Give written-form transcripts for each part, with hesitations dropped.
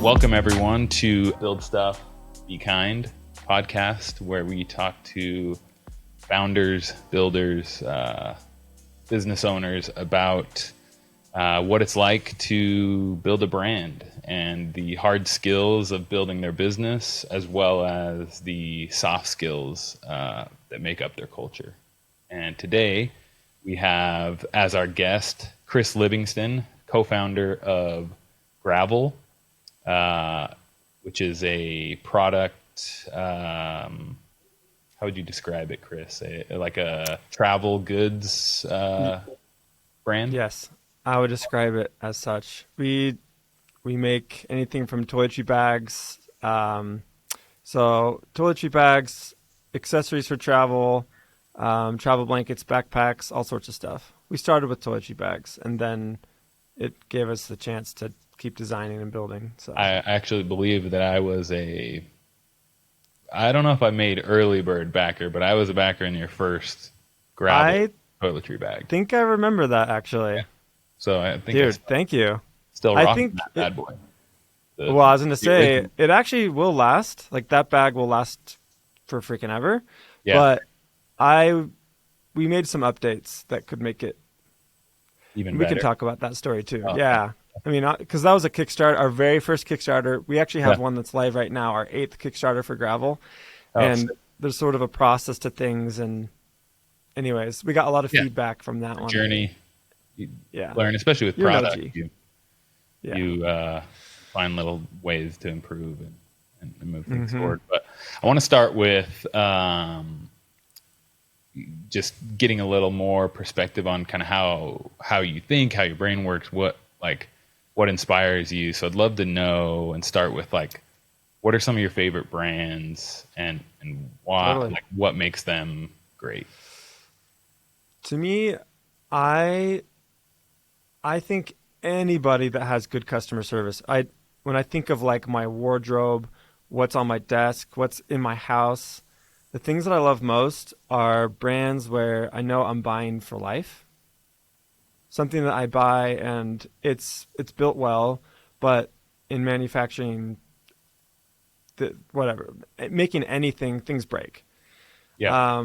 Welcome everyone to Build Stuff, Be Kind podcast, where we talk to founders, builders, business owners about what it's like to build a brand and the hard skills of building their business, as well as the soft skills that make up their culture. And today we have as our guest Chris Livington, co-founder of Gravel, which is a product. How would you describe it, Chris? Like a travel goods brand? Yes, I would describe it as such. We make anything from toiletry bags, so toiletry bags, accessories for travel, travel blankets, backpacks, all sorts of stuff. We started with toiletry bags, and then it gave us the chance to keep designing and building. So I actually believe that I don't know if I made early bird backer, but I was a backer in your first Gravel toiletry bag. I think I remember that actually. Yeah. So I think Dude, thank you. Still I rocking think that bad boy. Well, I was going to say, it actually will last. Like, that bag will last for freaking ever. Yeah. But we made some updates that could make it even we better. can talk about that story too. Oh, yeah. I mean, because that was a Kickstarter, our very first Kickstarter. We actually have one that's live right now, our 8th Kickstarter for Gravel. And there's sort of a process to things. And anyways, we got a lot of feedback from that one. Journey. You learn, especially with product. You find little ways to improve and move things forward. But I want to start with just getting a little more perspective on kind of how you think, how your brain works, what inspires you. So I'd love to know and start with what are some of your favorite brands and why, Totally. What makes them great? To me, I think anybody that has good customer service. When I think of my wardrobe, what's on my desk, what's in my house, the things that I love most are brands where I know I'm buying for life. Something that I buy and it's built well, but in manufacturing, making anything, things break. Yeah.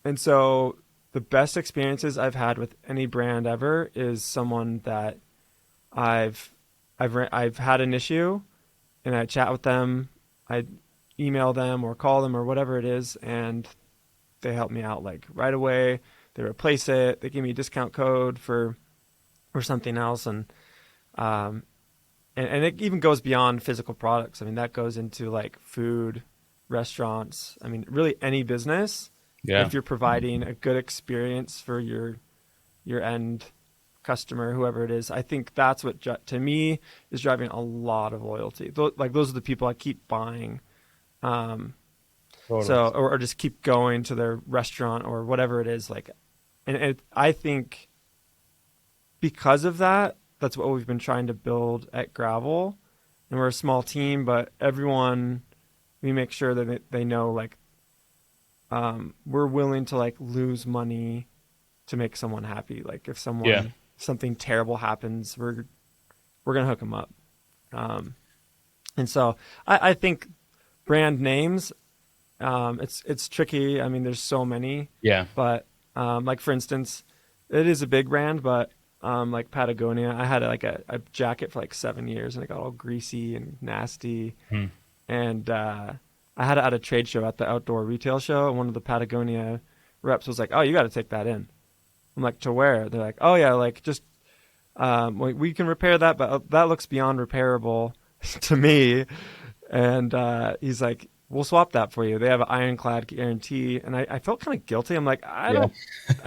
And so the best experiences I've had with any brand ever is someone that I've had an issue and I chat with them, I email them or call them or whatever it is, and they help me out right away. They replace it. They give me a discount code for something else, and it even goes beyond physical products. I mean, that goes into food, restaurants. I mean, really any business. Yeah. If you're providing a good experience for your end customer, whoever it is, I think that's what to me is driving a lot of loyalty. Those are the people I keep buying. Totally. So, or just keep going to their restaurant or whatever it is. And I think because of that, that's what we've been trying to build at Gravel. And we're a small team, but everyone, we make sure that they know, we're willing to lose money to make someone happy. If something terrible happens, we're going to hook them up. And so I think brand names, it's tricky. I mean, there's so many. Yeah. But for instance, it is a big brand, but Patagonia, I had a jacket for 7 years and it got all greasy and nasty. And I had it at a trade show at the outdoor retail show, and one of the Patagonia reps was like, "Oh, you got to take that in." I'm like, "To where?" They're like, "Oh yeah, just we can repair that, but that looks beyond repairable to me." And he's like, "We'll swap that for you. They have an ironclad guarantee." And I felt kind of guilty. I'm like, I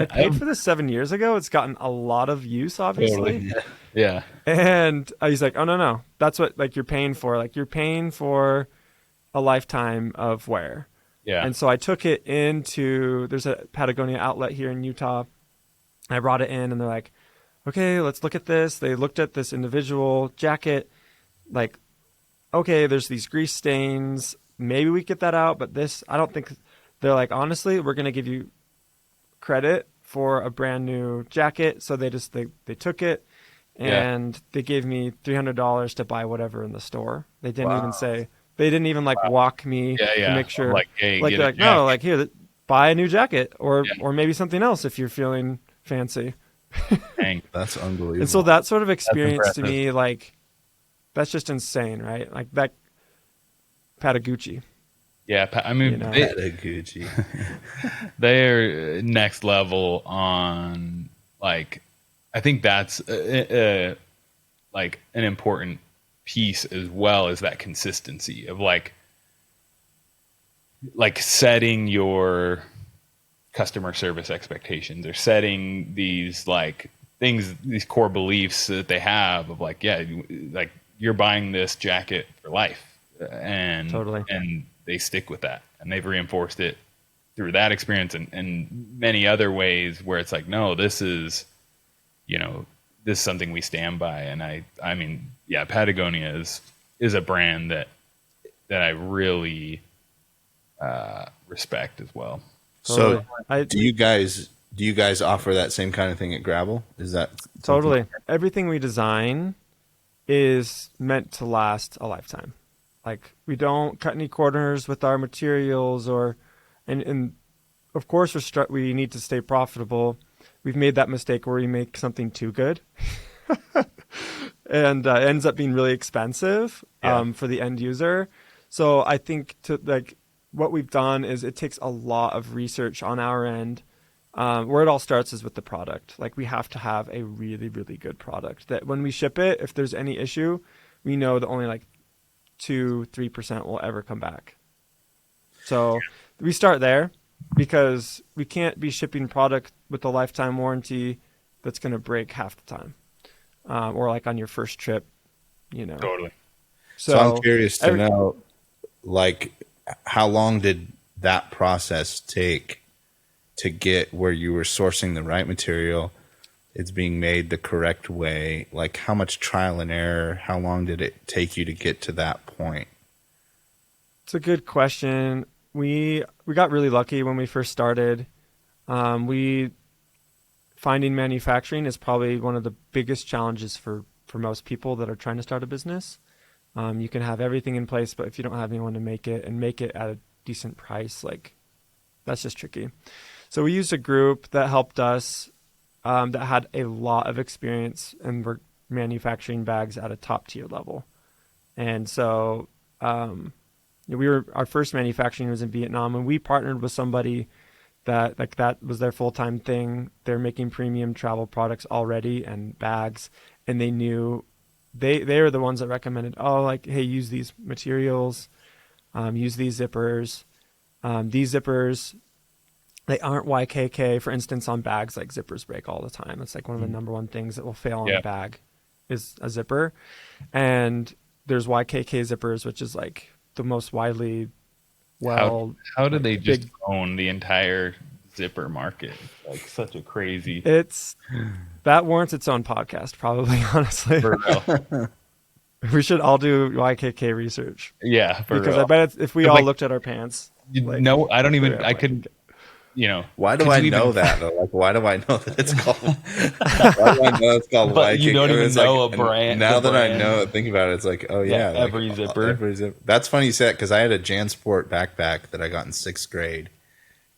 paid for this 7 years ago. It's gotten a lot of use, obviously. Totally. Yeah. And he's like, "Oh no, that's what you're paying for. You're paying for a lifetime of wear." Yeah. And so I took it there's a Patagonia outlet here in Utah. I brought it in and they're like, "Okay, let's look at this." They looked at this individual jacket, okay, there's these grease stains. Maybe we get that out, but this, I don't think. They're like, "Honestly, we're going to give you credit for a brand new jacket." So they took it and they gave me $300 to buy whatever in the store. They didn't even Wow. say, they didn't even like walk me to make sure. Like, hey, Like get they're a like, no, jacket. like here, buy a new jacket or Yeah. or maybe something else if you're feeling fancy. Dang, That's unbelievable. And so that sort of that's experience to impressive. me, like, that's just insane, right? Like that Patagucci, Yeah, I mean, you know. Gucci. they're next level on, like, I think that's like an important piece as well, as that consistency of like setting your customer service expectations, or setting these like things, these core beliefs that they have of like, yeah, like you're buying this jacket for life, and Totally. and they stick with that, and they've reinforced it through that experience and many other ways where it's like, no, this is, this is something we stand by. And I mean, yeah, Patagonia is a brand that I really respect as well. So, Totally. do you guys offer that same kind of thing at Gravel? Is that something- Totally. Everything we design is meant to last a lifetime. Like we don't cut any corners with our materials, and of course we need to stay profitable. We've made that mistake where we make something too good, and it ends up being really expensive for the end user. So I think what we've done is it takes a lot of research on our end. Where it all starts is with the product. Like we have to have a really, really good product that when we ship it, if there's any issue, we know that only like 2-3% will ever come back. So we start there because we can't be shipping product with a lifetime warranty that's going to break half the time, or like on your first trip, Totally. So I'm curious to know, like, how long did that process take to get where you were sourcing the right material, it's being made the correct way? Like, how much trial and error, how long did it take you to get to that point? It's a good question. We got really lucky when we first started. Finding manufacturing is probably one of the biggest challenges for most people that are trying to start a business. You can have everything in place, but if you don't have anyone to make it and make it at a decent price, like that's just tricky. So we used a group that helped us, that had a lot of experience and were manufacturing bags at a top tier level. And so our first manufacturing was in Vietnam, and we partnered with somebody that was their full-time thing. They're making premium travel products already and bags, and they knew they were the ones that recommended, hey, use these materials, use these zippers. These zippers, they aren't YKK. For instance, on bags, like zippers break all the time. It's like one of the number one things that will fail on a bag is a zipper. And there's YKK zippers, which is like the most widely how do they just own the entire zipper market? Like such a crazy. That warrants its own podcast, probably, honestly. For real. We should all do YKK research. Yeah, because real. I bet if we all looked at our pants. No, I don't even. I couldn't. Why do I know that? Like, why do I know that it's called? Why do I know it's called? But you don't even know a brand. Now that I know it, think about it. It's like, oh yeah, every zipper. That's funny you said, because I had a JanSport backpack that I got in 6th grade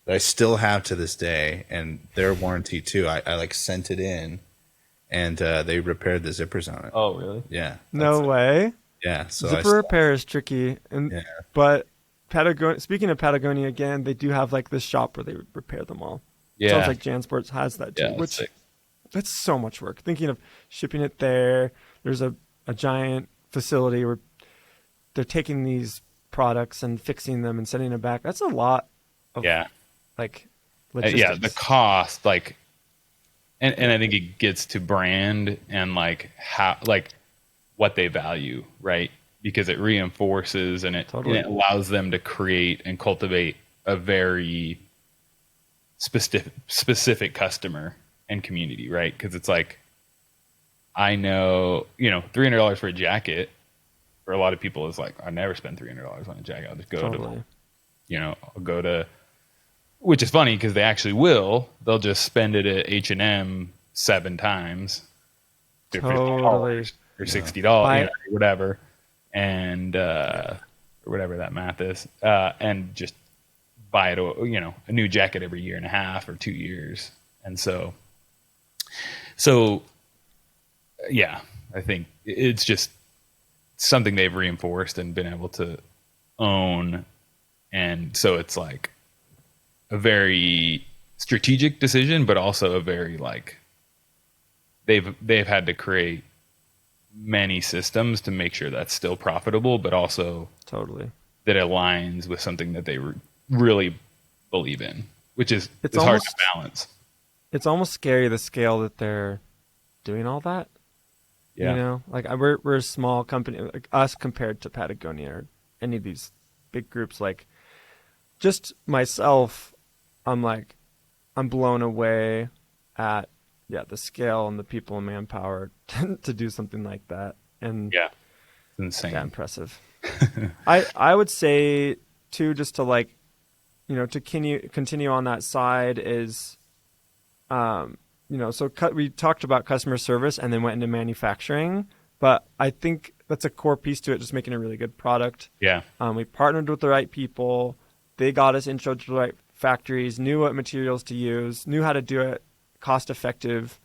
that I still have to this day, and their warranty too. I like sent it in, and they repaired the zippers on it. Oh really? Yeah. No way. Yeah. So zipper repair is tricky, but Patagonia. Speaking of Patagonia again, they do have like this shop where they repair them all. Yeah. Sounds like JanSports has that too, which that's so much work. Thinking of shipping it there, there's a giant facility where they're taking these products and fixing them and sending them back. That's a lot of like logistics. The cost, like, and I think it gets to brand and like how, like what they value, right? Because it reinforces and it allows them to create and cultivate a very specific customer and community, right? Because it's like, I know, $300 for a jacket for a lot of people is like, I never spend $300 on a jacket. I'll just go I'll go to, which is funny because they actually will. They'll just spend it at H&M 7 times they're Totally. $50 or $60, Buy- or whatever, and or whatever that math is, and just buy it, a new jacket every year and a half or 2 years. And so yeah, I think it's just something they've reinforced and been able to own. And so it's like a very strategic decision, but also a very like they've had to create many systems to make sure that's still profitable, but also Totally. that aligns with something that they really believe in, which is It's hard almost- to balance. It's almost scary the scale that they're doing all that. Yeah. You know, like we're a small company, like us compared to Patagonia or any of these big groups. Like, just myself, I'm blown away at the scale and the people and manpower to do something like that. And Yeah. It's insane. yeah, impressive. I would say too, just to like, to continue on that side is, so we talked about customer service and then went into manufacturing, but I think that's a core piece to it, just making a really good product. Yeah. We partnered with the right people. They got us intro to the right factories, knew what materials to use, knew how to do it cost effective.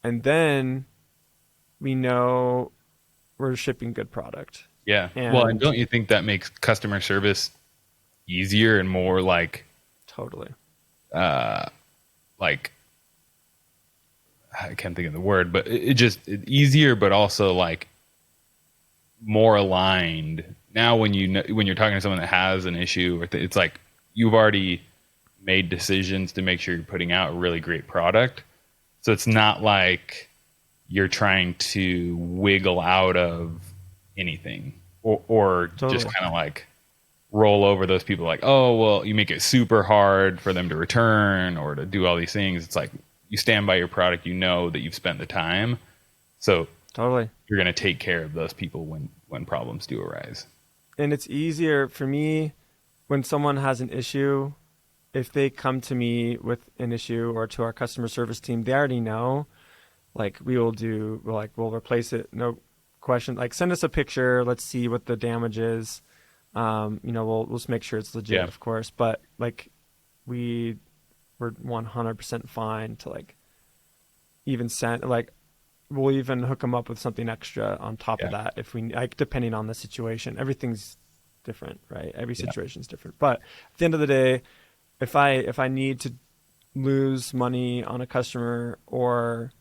And then we know we're shipping good product. Yeah. And don't you think that makes customer service easier and more like, totally, like, I can't think of the word, but it's easier, but also like more aligned. Now, when you're talking to someone that has an issue, it's like you've already made decisions to make sure you're putting out a really great product. So it's not like you're trying to wiggle out of anything or Totally. just kind of like roll over those people like, oh, well, you make it super hard for them to return or to do all these things. It's like you stand by your product, that you've spent the time. So totally, you're going to take care of those people when problems do arise. And it's easier for me when someone has an issue. If they come to me with an issue or to our customer service team, they already know, like we'll replace it. No question. Like send us a picture. Let's see what the damage is. We'll just make sure it's legit, of course. But like we're 100% fine to like even send, like we'll even hook them up with something extra on top of that if we like, depending on the situation. Everything's different, right? Every situation is different. But at the end of the day, if I need to lose money on a customer or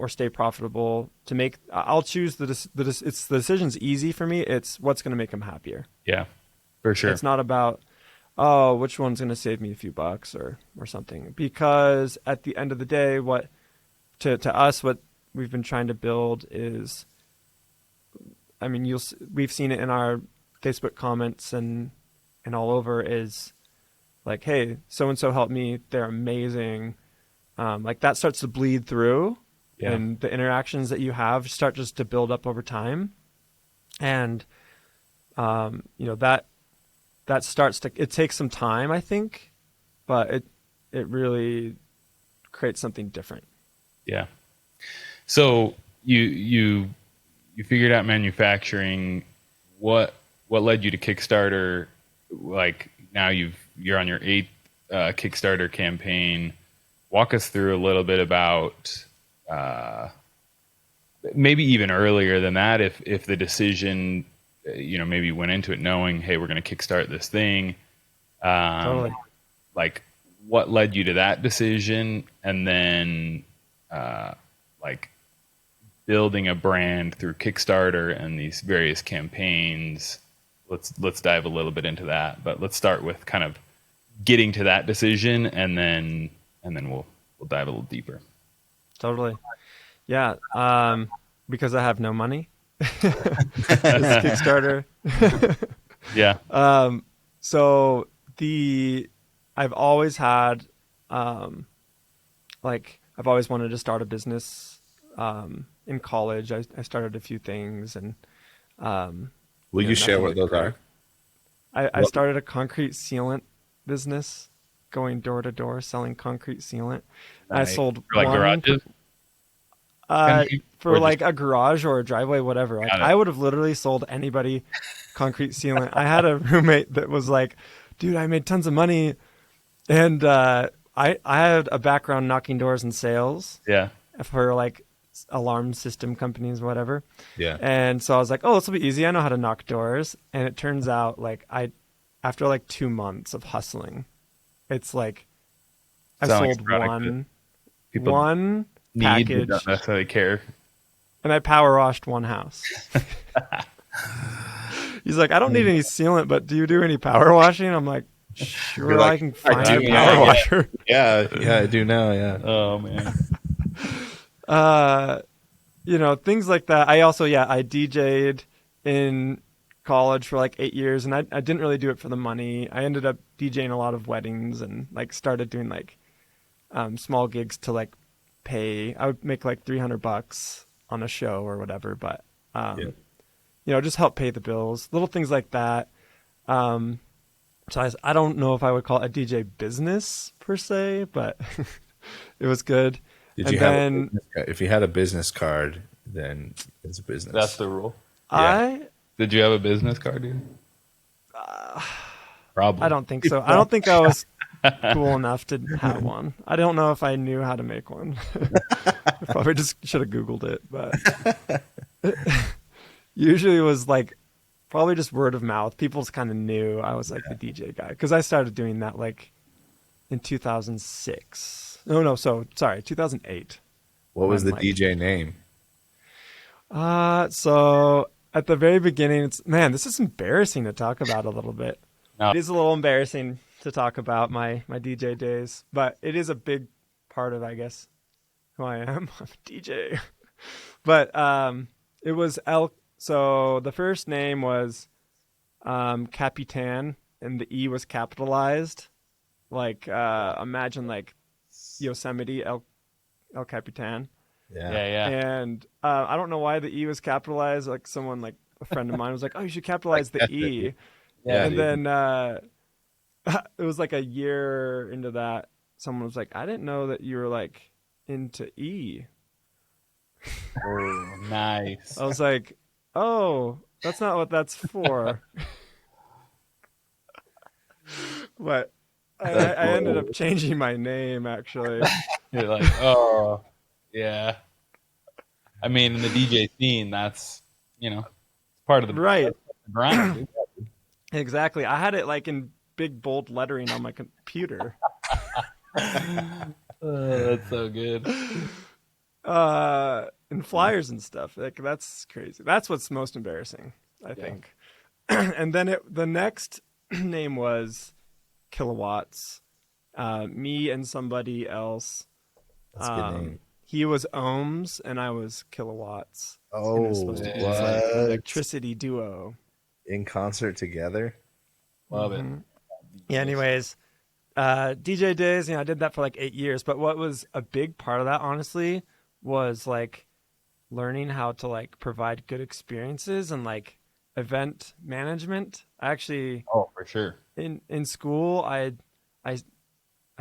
stay profitable to make, I'll choose it's the decision's easy for me. It's what's going to make them happier. Yeah, for sure. It's not about, which one's going to save me a few bucks or something, because at the end of the day, what we've been trying to build is, I mean, we've seen it in our Facebook comments and all over, is like, hey, so-and-so helped me. They're amazing. Like that starts to bleed through, and the interactions that you have start just to build up over time. And, that starts to, it takes some time, I think, but it really creates something different. Yeah. So you figured out manufacturing. What led you to Kickstarter? Like now you're on your 8th Kickstarter campaign. Walk us through a little bit about maybe even earlier than that, if the decision, maybe you went into it knowing, hey, we're going to kickstart this thing. Totally. Like what led you to that decision, and then like building a brand through Kickstarter and these various campaigns. Let's dive a little bit into that, but let's start with kind of getting to that decision, and then we'll dive a little deeper. Totally. Yeah. Because I have no money. It's Kickstarter. Yeah. So I've always had, I've always wanted to start a business. In college, I started a few things, and will you share what those are? I started a concrete sealant business, going door to door selling concrete sealant. Nice. I sold like garages. For like a garage or a driveway, whatever. Like I would have literally sold anybody concrete sealant. I had a roommate that was like, dude, I made tons of money. And I had a background knocking doors and sales. Yeah. For like alarm system companies, whatever. Yeah. And so I was like, oh, this will be easy. I know how to knock doors. And it turns out like after like 2 months of hustling, it's like I sold one package. Don't necessarily care. And I power washed one house. He's like, I don't need any sealant, but do you do any power washing? I'm like, sure, like, I can find a power washer. Yeah, I do now. Yeah. Oh man. Things like that. I also, I DJ'd in college for like 8 years, and I didn't really do it for the money. I ended up DJing a lot of weddings and like started doing like small gigs to like pay. I would make like $300 on a show or whatever, but just help pay the bills, little things like that. So I don't know if I would call it a DJ business per se, but it was good. If you had a business card, then it's a business. That's the rule. Yeah. Did you have a business card, dude? Probably. I don't think so. I don't think I was cool enough to have one. I don't know if I knew how to make one. I probably just should have Googled it, but usually it was like probably just word of mouth. People just kind of knew I was like the DJ guy because I started doing that like in 2006. So sorry, 2008. What was the DJ name? So at the very beginning, this is embarrassing to talk about a little bit. No. It is a little embarrassing to talk about my DJ days, but it is a big part of, I guess, who I am. I'm a DJ. But it was so the first name was Capitan, and the E was capitalized. Like imagine like Yosemite El Capitan. Yeah. And I don't know why the E was capitalized. Like someone, like a friend of mine was like, "Oh, you should capitalize the E." Yeah, and then it was like a year into that, someone was like, "I didn't know that you were like into E." Oh, nice. I was like, "Oh, that's not what that's for." But I ended up changing my name, actually. You're like, oh, yeah. I mean, in the DJ scene, that's, part of the grind. Dude. Exactly. I had it like in big bold lettering on my computer. That's so good. And flyers and stuff. Like that's crazy. That's what's most embarrassing, I think. And then the next name was Kilowatts. Me and somebody else. That's a good name. He was ohms and I was kilowatts. Oh, and it was supposed to be this, like, electricity duo. In concert together. Love it. Yeah. Anyways, DJ days. I did that for like 8 years. But what was a big part of that, honestly, was like learning how to like provide good experiences and like event management. I actually, for sure. In school, I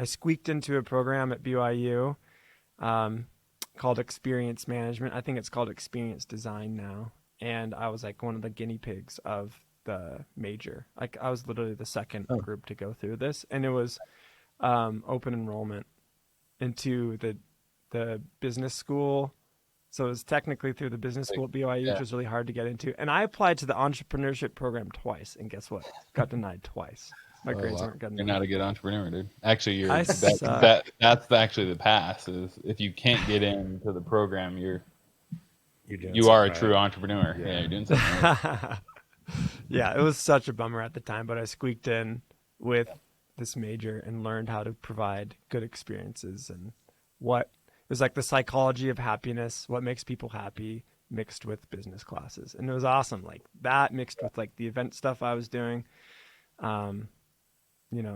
squeaked into a program at BYU called Experience Management. I think it's called Experience Design now. And I was like one of the guinea pigs of the major. Like I was literally the second group to go through this, and it was open enrollment into the business school. So it was technically through the business school at BYU, which was really hard to get into. And I applied to the entrepreneurship program twice, and guess what? Got denied twice. My grades aren't good enough. You're not a good entrepreneur, dude. Actually, that's actually the pass. Is if you can't get into the program, you are a true entrepreneur. Yeah, you're doing something right. Yeah, it was such a bummer at the time, but I squeaked in with this major and learned how to provide good experiences and what it was like the psychology of happiness, what makes people happy, mixed with business classes. And it was awesome. Like that mixed with like the event stuff I was doing.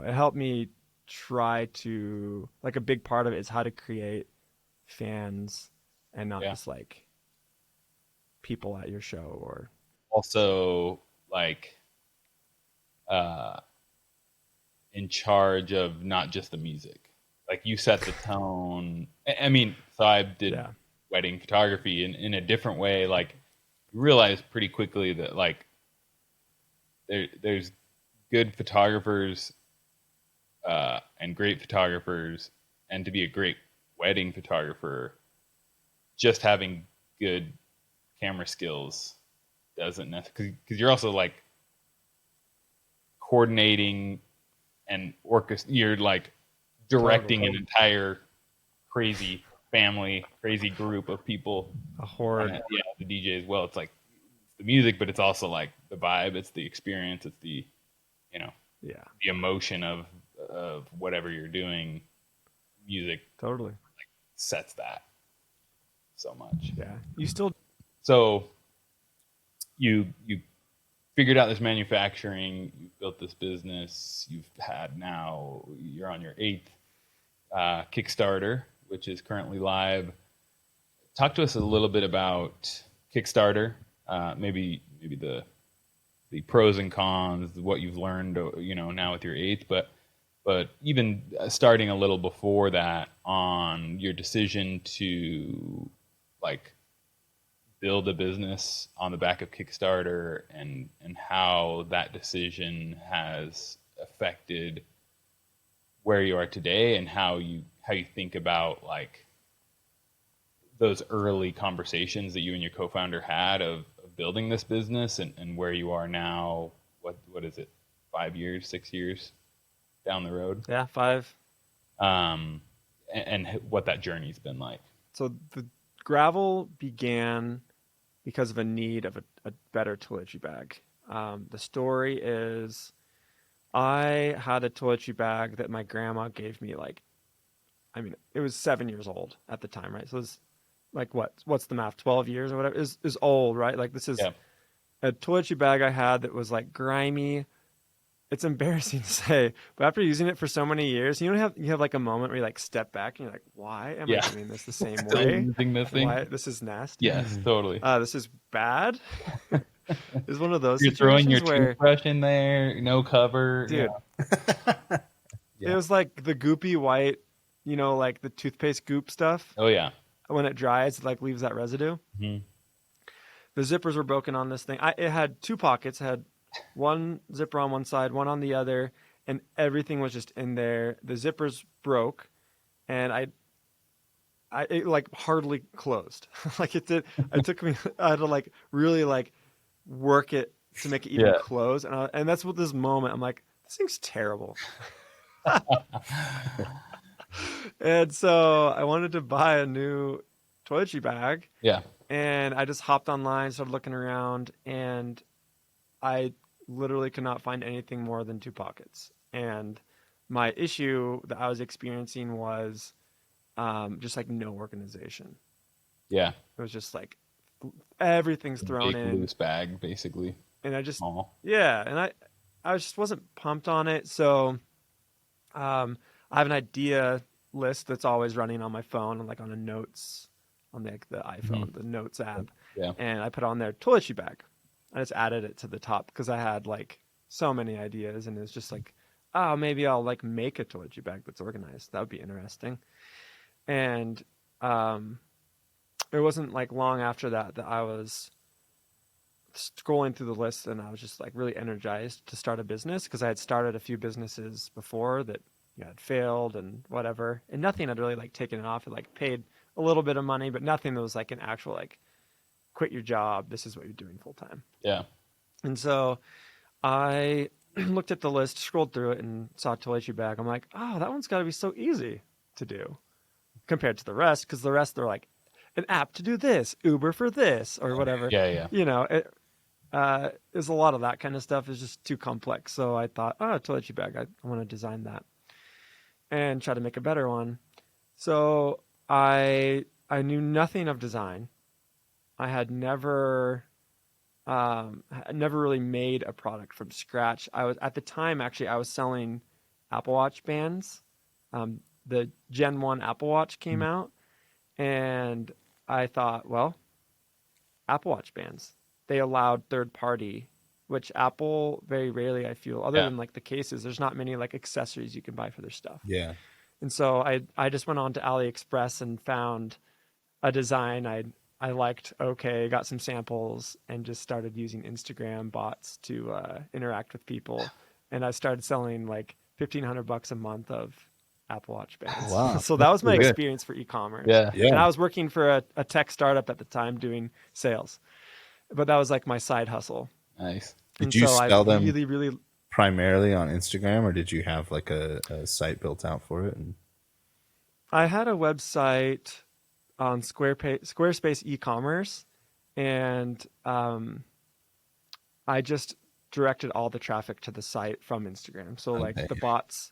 It helped me try to, like, a big part of it is how to create fans and not just like people at your show. Or also like in charge of not just the music. Like you set the tone. I mean, so I did wedding photography in a different way, like you realize pretty quickly that like there's good photographers and great photographers, and to be a great wedding photographer, just having good camera skills doesn't necessarily, because you're also like coordinating and you're like directing an entire crazy family, crazy group of people. A horde. Yeah, the DJ as well. It's like it's the music, but it's also like the vibe. It's the experience. It's the, you know, the emotion of whatever you're doing. Music totally like sets that so much. Yeah, you still. So you figured out this manufacturing. You built this business. You're on your 8th Kickstarter, which is currently live. Talk to us a little bit about Kickstarter, maybe the pros and cons, what you've learned, now with your 8th, but even starting a little before that on your decision to like build a business on the back of Kickstarter and how that decision has affected where you are today and how you think about like those early conversations that you and your co-founder had of building this business and where you are now. What is it? 5 years, 6 years down the road? Yeah, 5. And what that journey's been like. So the Gravel began because of a need of a better toiletry bag. The story is I had a toiletry bag that my grandma gave me it was 7 years old at the time, right? So it was like, what's the math? 12 years or whatever is old, right? Like this is a toiletry bag I had that was like grimy. It's embarrassing to say, but after using it for so many years, you have like a moment where you like step back and you're like, why am I doing this the same way? Using this thing? Why this is nasty. Yes, totally. This is bad. It's one of those You're situations throwing your where toothbrush in there, no cover. Dude. It was like the goopy white, like the toothpaste goop stuff. Oh yeah. When it dries, it like leaves that residue. Mm-hmm. The zippers were broken on this thing. It had 2 pockets. It had one zipper on one side, one on the other, and everything was just in there. The zippers broke, and it like hardly closed. Like it did. It took me. I had to like really like work it to make it even close, and that's what this moment. I'm like, this thing's terrible. And so I wanted to buy a new toiletry bag. Yeah. And I just hopped online, started looking around, and I literally could not find anything more than 2 pockets. And my issue that I was experiencing was just like no organization. Yeah. It was just like everything's thrown in. Loose bag, basically. And I just, small. And I just wasn't pumped on it. So I have an idea list that's always running on my phone and like on the notes on the iPhone, the notes app. Yeah. And I put on there toiletry bag. I just added it to the top because I had like so many ideas, and it was just like, oh, maybe I'll like make a toiletry bag that's organized. That would be interesting. And it wasn't like long after that I was scrolling through the list, and I was just like really energized to start a business because I had started a few businesses before that had failed and whatever, and nothing had really like taken it off. It like paid a little bit of money, but nothing that was like an actual like quit your job, this is what you're doing full time. Yeah. And so I looked at the list, scrolled through it, and saw toiletry bag. I'm like, oh, that one's got to be so easy to do compared to the rest, because the rest they're like an app to do this, Uber for this, or whatever. Yeah. There's a lot of that kind of stuff is just too complex. So I thought, toiletry bag, I want to design that and try to make a better one. So I knew nothing of design. I had never really made a product from scratch. I was at the time I was selling Apple Watch bands. The Gen 1 Apple Watch came out, and I thought, well, Apple Watch bands. They allowed third party, which Apple very rarely, I feel, other than like the cases, there's not many like accessories you can buy for their stuff. Yeah. And so I just went on to AliExpress and found a design I liked. Okay, got some samples and just started using Instagram bots to interact with people. And I started selling like $1,500 a month of Apple Watch bands. Wow. So that was my Good. experience for e-commerce. Yeah. And I was working for a tech startup at the time doing sales, but that was like my side hustle. Nice. Did you sell them really primarily on Instagram, or did you have like a site built out for it? And I had a website on Squarespace e-commerce, and I just directed all the traffic to the site from Instagram. So like the bots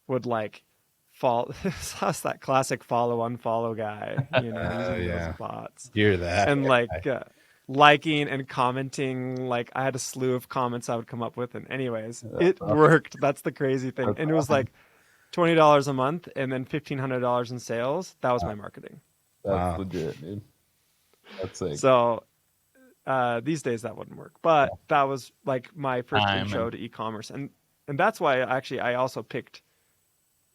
would like follow. That's that classic follow unfollow guy, using those bots. Hear that? And like liking and commenting. Like I had a slew of comments I would come up with, and anyways, it worked. That's the crazy thing. And it was like $20 a month, and then $1,500 in sales. That was my marketing. That's legit, dude. That's like So these days that wouldn't work, but that was like my first intro to e-commerce, and that's why I also picked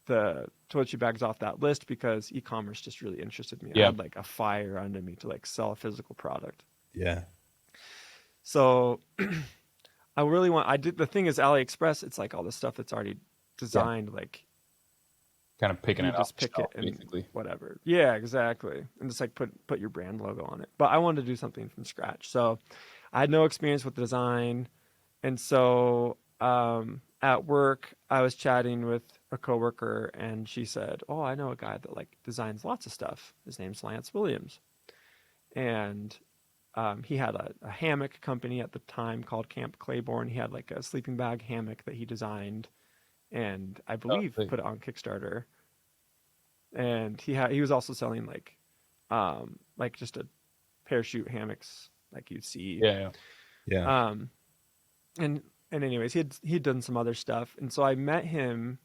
the toiletry bags off that list, because e-commerce just really interested me. I had like a fire under me to like sell a physical product. Yeah. So the thing is, AliExpress, it's like all the stuff that's already designed, like kind of picking you it just up, pick shelf, it and basically. whatever. Yeah, exactly. And just like put your brand logo on it. But I wanted to do something from scratch. So I had no experience with design. And so at work, I was chatting with a coworker, and she said, "Oh, I know a guy that like designs lots of stuff. His name's Lance Williams." And he had a hammock company at the time called Camp Claiborne. He had like a sleeping bag hammock that he designed, and I believe put it on Kickstarter. And he was also selling like just a parachute hammocks like you'd see. Yeah. And anyways, he'd done some other stuff, and so I met him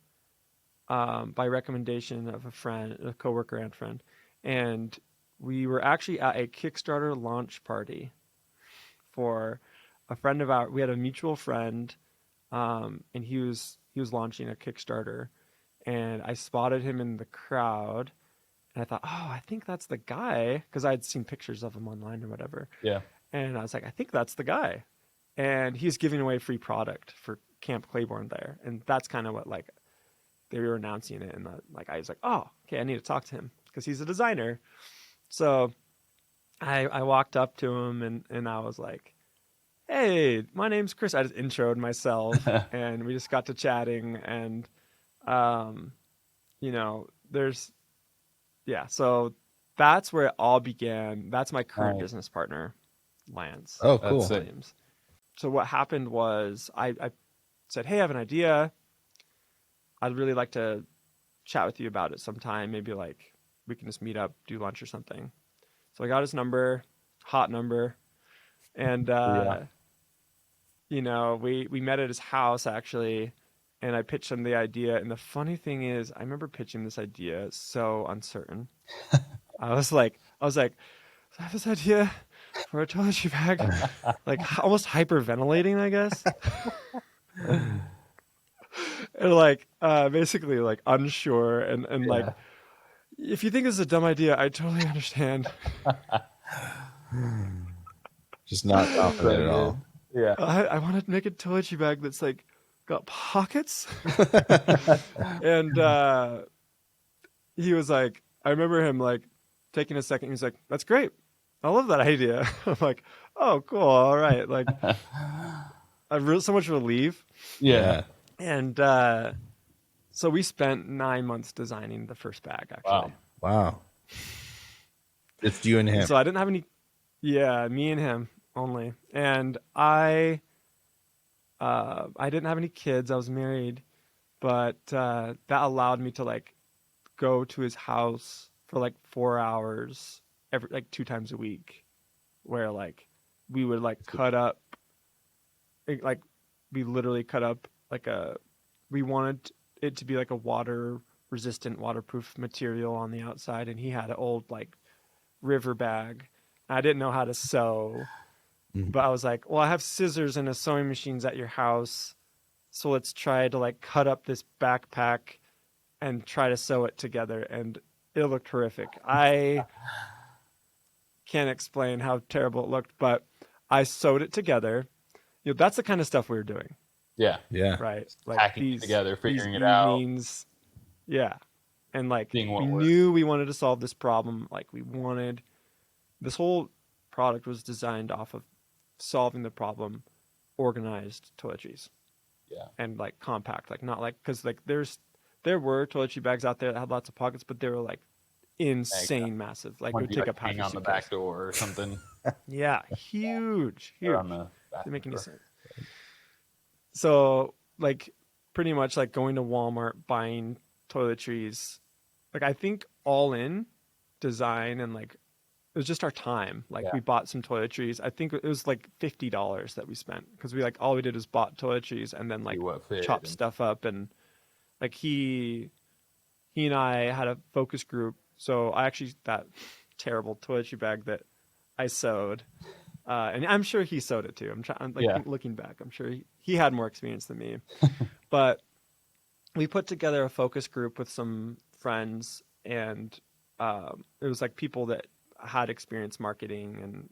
by recommendation of a coworker and friend, and we were actually at a Kickstarter launch party for a friend of ours. We had a mutual friend, and he was launching a Kickstarter, and I spotted him in the crowd, and I thought, oh, I think that's the guy, because I had seen pictures of him online or whatever. Yeah. And I was like, I think that's the guy. And he's giving away free product for Camp Claiborne there. And that's kind of what, like, they were announcing it. And I was like, oh, okay, I need to talk to him because he's a designer. So I walked up to him and I was like, hey, my name's Chris. I just introed myself and we just got to chatting. And, so that's where it all began. That's my current business partner, Lance. Oh, cool. Williams. So what happened was I said, hey, I have an idea. I'd really like to chat with you about it sometime. Maybe like we can just meet up, do lunch or something. So I got his number, hot number. And, we met at his house actually. And I pitched him the idea. And the funny thing is, I remember pitching this idea so uncertain. I was like, I have this idea for a toiletry bag, like almost hyperventilating, I guess. And like basically like unsure and like, if you think this is a dumb idea, I totally understand. Just not confident at all. Yeah. I want to make a toiletry bag that's like got pockets. And he was like, I remember him like taking a second. He's like, that's great. I love that idea. I'm like, oh, cool. All right. Like, so much relief. Yeah. And so we spent 9 months designing the first bag, actually. Wow. It's you and him. So I didn't have any. Yeah, me and him only. And I didn't have any kids. I was married, but that allowed me to like go to his house for like 4 hours every like 2 times a week, where like we would like cut up, like we literally cut up like we wanted it to be like a water resistant, waterproof material on the outside, and he had an old like river bag. I didn't know how to sew. But I was like, well, I have scissors and a sewing machines at your house. So let's try to like cut up this backpack and try to sew it together. And it looked horrific. I can't explain how terrible it looked, but I sewed it together. That's the kind of stuff we were doing. Yeah. Yeah. Right. Like Hacking it together, these figuring it out. evenings. Yeah. And like Seeing what we works. knew we wanted to solve this problem. Like this whole product was designed off of solving the problem, organized toiletries. Yeah. And like compact, like not like, because like there were toiletry bags out there that had lots of pockets, but they were like insane massive. Like it would take up half your on the suitcase. back door or something. Yeah, huge. Or on the Doesn't make any door. sense. So like pretty much like going to Walmart, buying toiletries, like I think all in design and like it was just our time. Like we bought some toiletries. I think it was like $50 that we spent because we like all we did was bought toiletries and then like chopped stuff up. And like he and I had a focus group. So I actually, that terrible toiletry bag that I sewed, and I'm sure he sewed it too. I'm looking back, I'm sure he had more experience than me, but we put together a focus group with some friends, and it was like people that had experience marketing and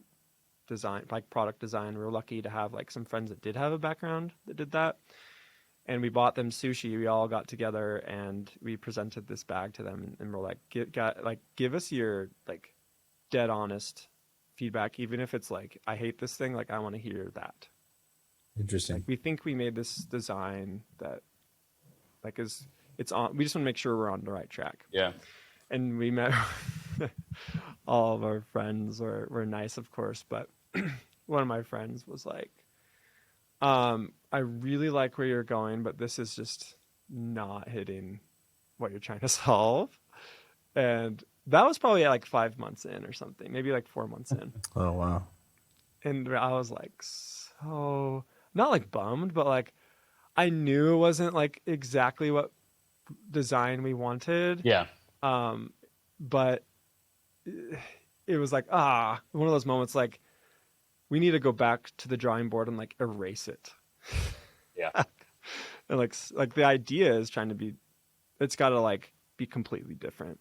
design, like product design. We were lucky to have like some friends that did have a background that did that. And we bought them sushi. We all got together and we presented this bag to them, and we're like, give us your like dead honest feedback, even if it's like, I hate this thing. Like I want to hear that. Interesting. Like, we think we made this design that like it's on. We just want to make sure we're on the right track. Yeah. And we met all of our friends were nice, of course, but one of my friends was like, I really like where you're going, but this is just not hitting what you're trying to solve. And that was probably like 5 months in or something, maybe like 4 months in. Oh, wow. And I was like, so not like bummed, but like I knew it wasn't like exactly what design we wanted. Yeah. But it was like, one of those moments like we need to go back to the drawing board and like erase it. Yeah. And like the idea is trying to be, it's got to like be completely different.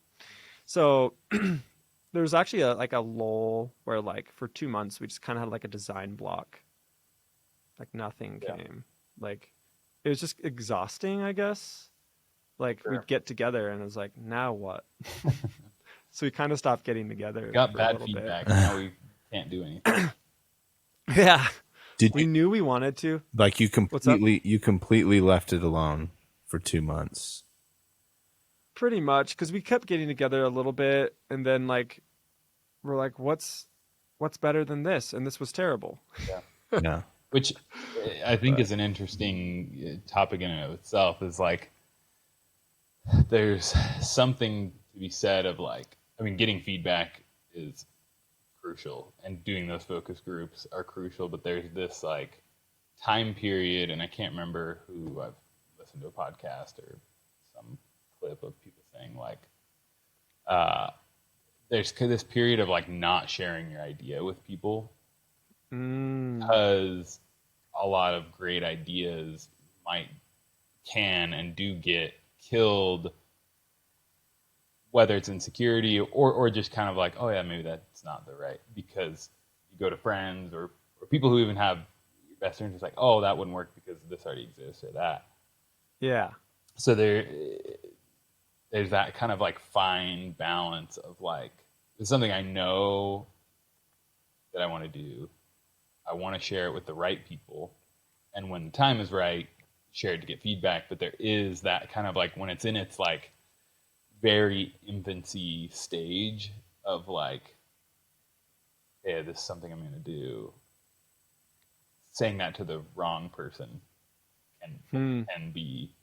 So there was actually a lull where like for 2 months we just kind of had like a design block. Like nothing came. Like it was just exhausting, I guess. Like we'd get together and it was like, now what? So we kind of stopped getting together. Got bad feedback. Now we can't do anything. Yeah. We knew we wanted to. Like you completely left it alone for 2 months. Pretty much, because we kept getting together a little bit, and then like we're like, what's better than this? And this was terrible. Yeah. Yeah. Which I think is an interesting topic in and of itself. Is like there's something to be said of like, I mean, getting feedback is crucial, and doing those focus groups are crucial, but there's this like time period, and I can't remember who I've listened to a podcast or some clip of people saying like there's this period of like not sharing your idea with people because a lot of great ideas can and do get killed, whether it's insecurity or just kind of like, oh yeah, maybe that's not the right, because you go to friends or people who even have your best interests, like, oh, that wouldn't work because this already exists or that. Yeah. So there's that kind of like fine balance of like, it's something I know that I want to do. I want to share it with the right people. And when the time is right, share it to get feedback. But there is that kind of like, when it's in its like very infancy stage of like, hey, this is something I'm going to do, saying that to the wrong person can be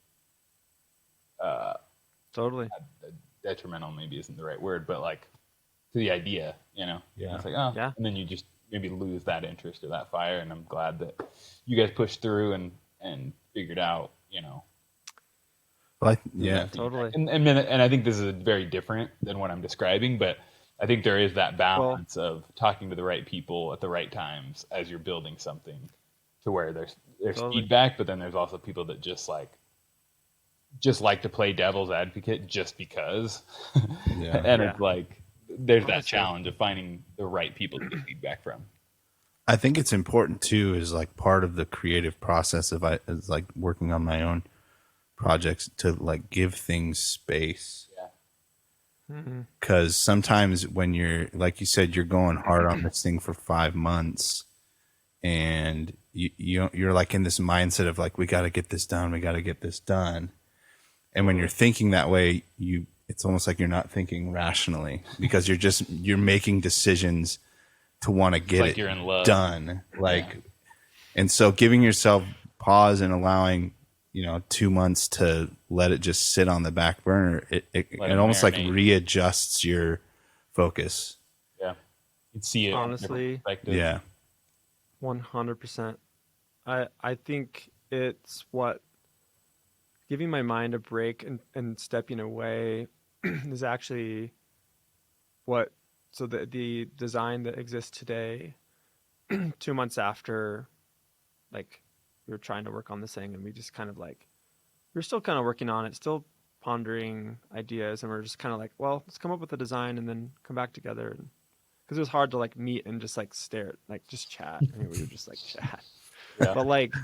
totally detrimental. Maybe isn't the right word, but like to the idea, you know. Yeah. It's like, oh, yeah. And then you just maybe lose that interest or that fire. And I'm glad that you guys pushed through and figured out, you know. Well, yeah, totally. And I think this is very different than what I'm describing, but I think there is that balance of talking to the right people at the right times as you're building something, to where there's totally feedback, but then there's also people that just like to play devil's advocate just because. Yeah. And it's like there's that challenge of finding the right people to get feedback from. I think it's important too, is like part of the creative process of is like working on my own projects, to like give things space. Yeah. Because sometimes when you're, like you said, you're going hard on this thing for 5 months, and you're like in this mindset of like, we got to get this done. We got to get this done. And when you're thinking that way, it's almost like you're not thinking rationally, because you're making decisions to want to get you're in love. done. And so giving yourself pause and allowing, 2 months to let it just sit on the back burner, it almost like readjusts your focus. Yeah. You'd see it honestly. Yeah. 100%. I think it's what giving my mind a break and stepping away is actually what, so the design that exists today, 2 months after, like, we were trying to work on this thing, and we just kind of like, we were still kind of working on it, still pondering ideas, and we're just kind of like, well, let's come up with a design and then come back together. Because it was hard to like meet and just like stare, like just chat. I mean, we would just like chat. Yeah. But like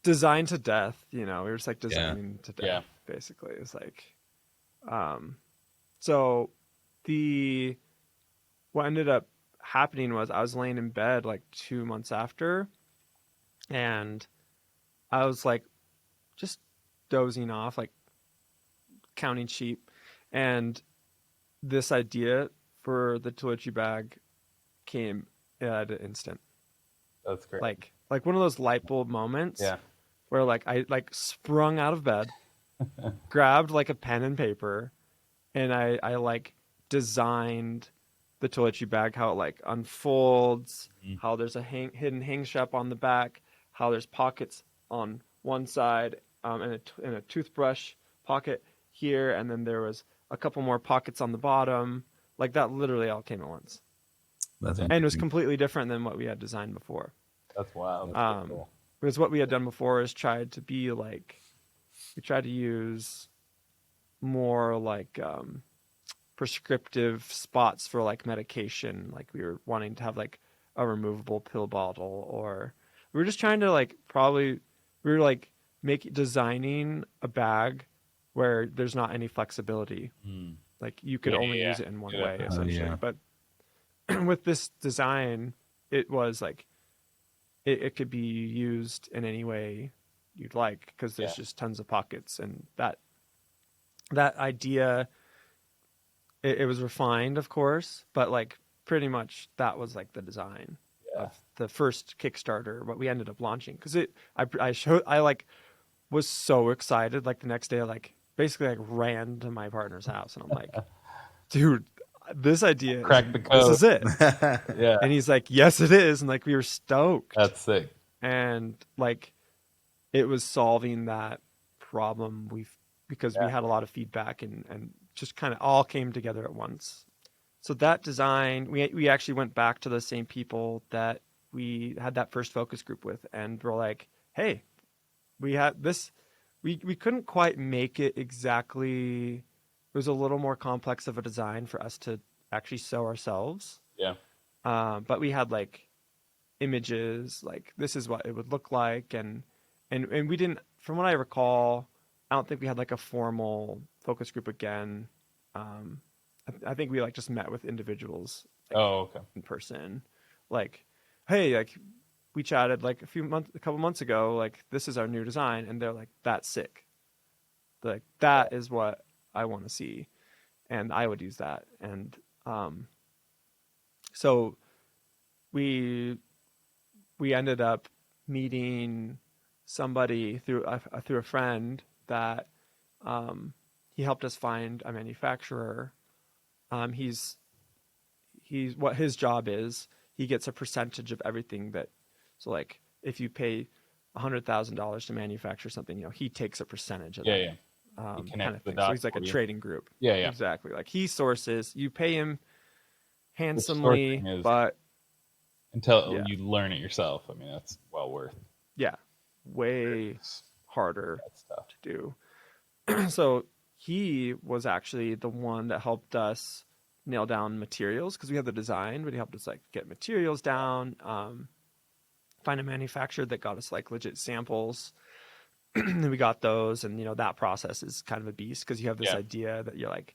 design to death, we were just like designing to death, basically. It's like, so what ended up happening was I was laying in bed like 2 months after, and I was like just dozing off, like counting sheep, and this idea for the toiletry bag came at an instant. That's great. Like one of those light bulb moments. Yeah. Where like I like sprung out of bed, grabbed like a pen and paper, and I like designed the toiletry bag, how it like unfolds, how there's a hidden hang strap on the back, how there's pockets on one side, and a toothbrush pocket here, and then there was a couple more pockets on the bottom. Like that literally all came at once. And it was completely different than what we had designed before. That's wild. That's cool. Because what we had done before is we tried to use more like prescriptive spots for like medication. Like we were wanting to have like a removable pill bottle, or we were just trying to like designing a bag where there's not any flexibility. Like you could only use it in one way, essentially. But with this design, it was like, it could be used in any way you'd like, because there's just tons of pockets. And that idea, it was refined, of course, but like pretty much that was like the design of the first Kickstarter, what we ended up launching. Because I like was so excited. Like the next day, I like basically like ran to my partner's house, and I'm like, dude, this idea, crack the code. This is it. Yeah. And he's like, yes, it is. And like, we were stoked. That's sick. And like, it was solving that problem because we had a lot of feedback and just kind of all came together at once. So that design, we actually went back to the same people that we had that first focus group with, and we're like, hey, we had this, we couldn't quite make it exactly. It was a little more complex of a design for us to actually sew ourselves. Yeah. But we had like images, like this is what it would look like. And we didn't, from what I recall, I don't think we had like a formal focus group again. I think we like just met with individuals in person. Like, hey, like we chatted like a couple months ago, like this is our new design. And they're like, that's sick. They're like, that is what I want to see, and I would use that. And so we ended up meeting somebody through a friend that he helped us find a manufacturer. He's what his job is, he gets a percentage of everything that, so like if you pay $100,000 to manufacture something, he takes a percentage of that. Yeah. Kind of thing. So he's like a trading group. Yeah. Exactly. Like he sources, you pay him handsomely, but until you learn it yourself, I mean, that's well worth. Yeah. Way harder to do. So he was actually the one that helped us nail down materials because we had the design, but he helped us like get materials down, find a manufacturer that got us like legit samples. And we got those, and that process is kind of a beast because you have this idea that you're like,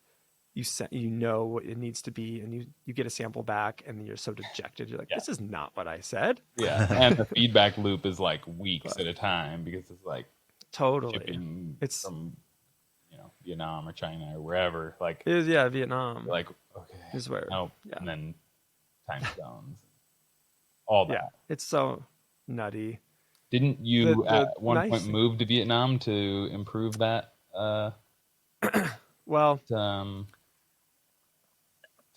you know what it needs to be, and you get a sample back, and then you're so dejected. You're like, this is not what I said. Yeah, and the feedback loop is like weeks at a time because it's like shipping from Vietnam or China or wherever. Like it is, Vietnam. Like okay, is where and then time zones, all that. Yeah, it's so nutty. Didn't you at one point move to Vietnam to improve that? Well,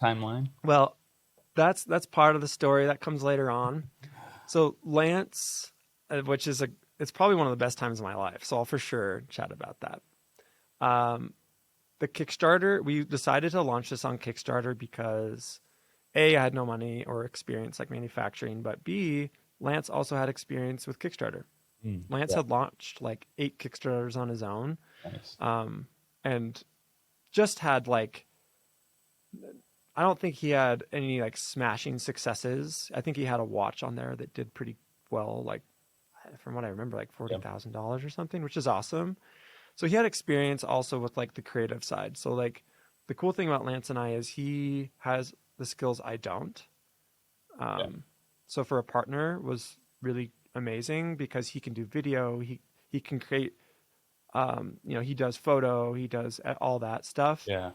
timeline. Well, that's part of the story that comes later on. So Lance, which is it's probably one of the best times of my life. So I'll for sure chat about that. The Kickstarter, we decided to launch this on Kickstarter because A, I had no money or experience like manufacturing, but B, Lance also had experience with Kickstarter. Lance had launched like 8 Kickstarters on his own. Nice. And just had like, I don't think he had any like smashing successes. I think he had a watch on there that did pretty well, like from what I remember, like $40,000 or something, which is awesome. So he had experience also with like the creative side. So like the cool thing about Lance and I is he has the skills I don't. So for a partner was really amazing because he can do video. He can create, he does photo, he does all that stuff. Yeah.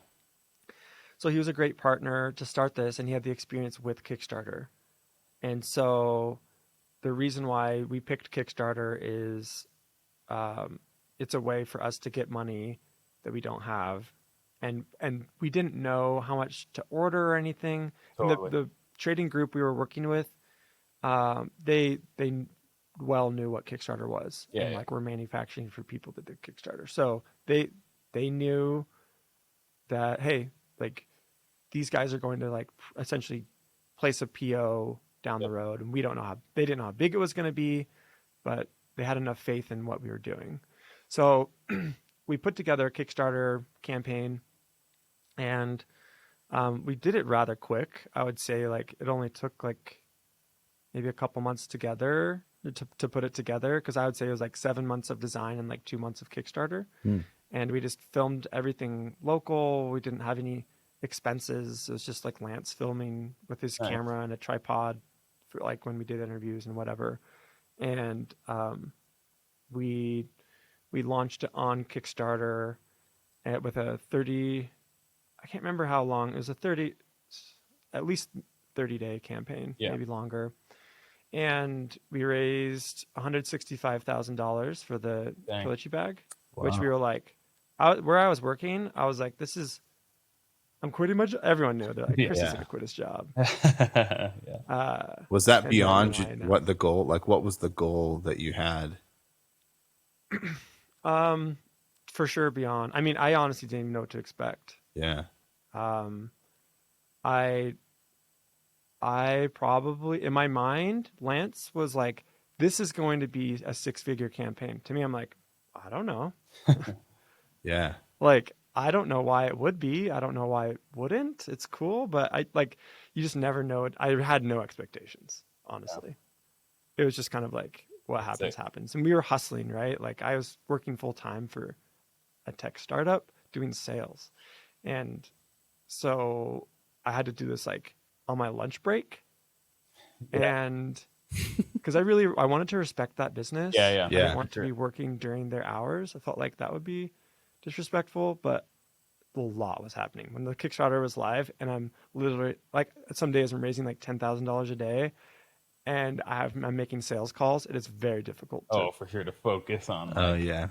So he was a great partner to start this, and he had the experience with Kickstarter. And so the reason why we picked Kickstarter is it's a way for us to get money that we don't have. And we didn't know how much to order or anything. Totally. The trading group we were working with, they well knew what Kickstarter was. And like we're manufacturing for people that did Kickstarter. So they knew that, hey, like these guys are going to like essentially place a PO down the road, and they didn't know how big it was going to be, but they had enough faith in what we were doing. So we put together a Kickstarter campaign, and we did it rather quick. I would say like it only took like maybe a couple months together to put it together, because I would say it was like 7 months of design and like 2 months of Kickstarter. And we just filmed everything local. We didn't have any expenses. It was just like Lance filming with his camera and a tripod for like when we did interviews and whatever. And we launched it on Kickstarter with a 30, I can't remember how long. It was at least 30-day campaign, maybe longer. And we raised $165,000 for the toiletry bag, which we were like, where I was working, I was like, I'm quitting my job. Everyone knew. They're like, Chris is going to quit his job. Was that beyond what the goal, like what was the goal that you had? For sure beyond. I mean, I honestly didn't even know what to expect. Yeah. I probably, in my mind, Lance was like, this is going to be a 6-figure campaign. To me, I'm like, I don't know. Yeah. Like, I don't know why it would be. I don't know why it wouldn't. It's cool, but you just never know it. I had no expectations, honestly. It was just kind of like, what happens. And we were hustling, right? Like I was working full time for a tech startup doing sales. And so I had to do this like on my lunch break. And because I wanted to respect that business. I didn't want to be working during their hours. I felt like that would be disrespectful, but a lot was happening when the Kickstarter was live, and I'm literally like, some days I'm raising like $10,000 a day, and I'm making sales calls. It is very difficult. For sure to focus on. Oh yeah.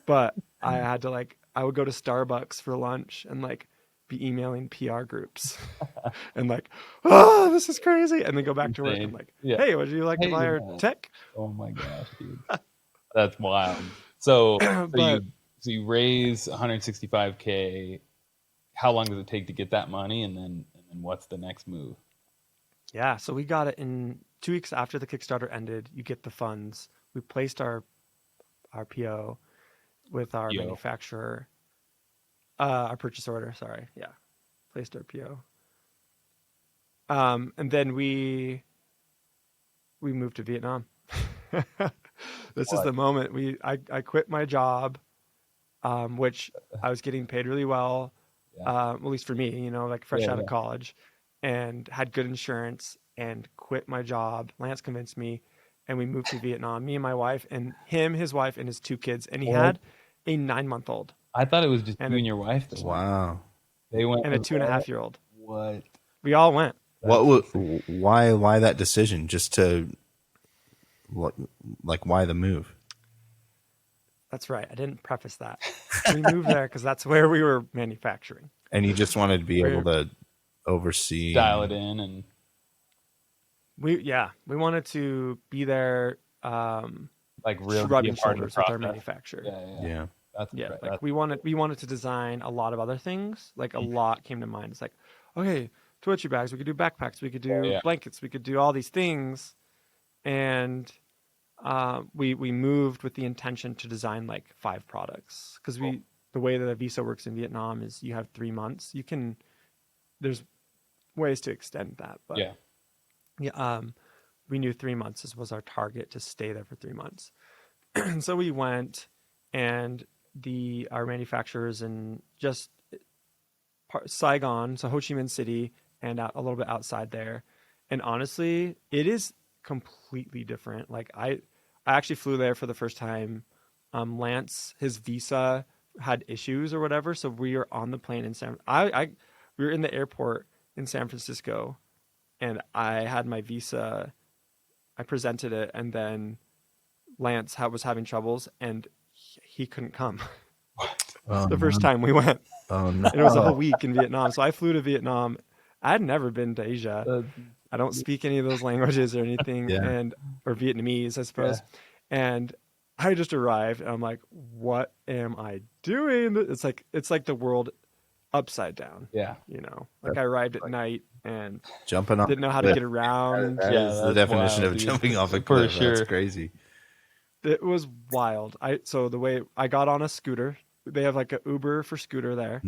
But I had to I would go to Starbucks for lunch and like be emailing PR groups and like, oh, this is crazy. And then go back to work and like, hey, would you like to buy our tech? Oh my gosh, dude. That's wild. So you raise 165K. How long does it take to get that money? And then what's the next move? Yeah. So we got it in 2 weeks after the Kickstarter ended. You get the funds. We placed our PO with our manufacturer, our purchase order. Sorry. Yeah. placed our PO. And then we moved to Vietnam. This is the moment I quit my job, which I was getting paid really well, at least for me, you know, like fresh out of college, and had good insurance, and quit my job. Lance convinced me, and we moved to Vietnam, me and my wife, and him, his wife, and his 2 kids. And he had a 9-month-old. I thought it was just you and your wife. Wow. They went, and a 2.5-year-old. What? We all went. Why that decision? Just to, like, why the move? That's right. I didn't preface that. We moved there because that's where we were manufacturing. And you just wanted to be able to oversee, dial it in, and we wanted to be there, like really rubbing shoulders with our manufacturer. Yeah. We wanted to design a lot of other things. Like a lot came to mind. It's like, okay, toiletry bags. We could do backpacks. We could do blankets. We could do all these things, and we moved with the intention to design like 5 products, because the way that a visa works in Vietnam is you have 3 months. There's ways to extend that, but we knew 3 months was our target, to stay there for 3 months. And so we went, and our manufacturers in just Saigon, so Ho Chi Minh City, and a little bit outside there. And honestly, it is completely different. Like I actually flew there for the first time. Lance, his visa had issues or whatever, so we were on the plane in we were in the airport in San Francisco, and I had my visa. I presented it, and then Lance was having troubles, and he couldn't come. The first time we went. Oh no! And it was a whole week in Vietnam. So I flew to Vietnam. I had never been to Asia. I don't speak any of those languages or anything, or Vietnamese, I suppose. And I just arrived, and I'm like, "What am I doing?" It's like the world upside down. Yeah, you know. Like I arrived at night and jumping off, didn't know how to get around. That is the definition of jumping off a cliff. For sure. That's crazy. It was wild. So the way I got on a scooter, they have like an Uber for scooter there,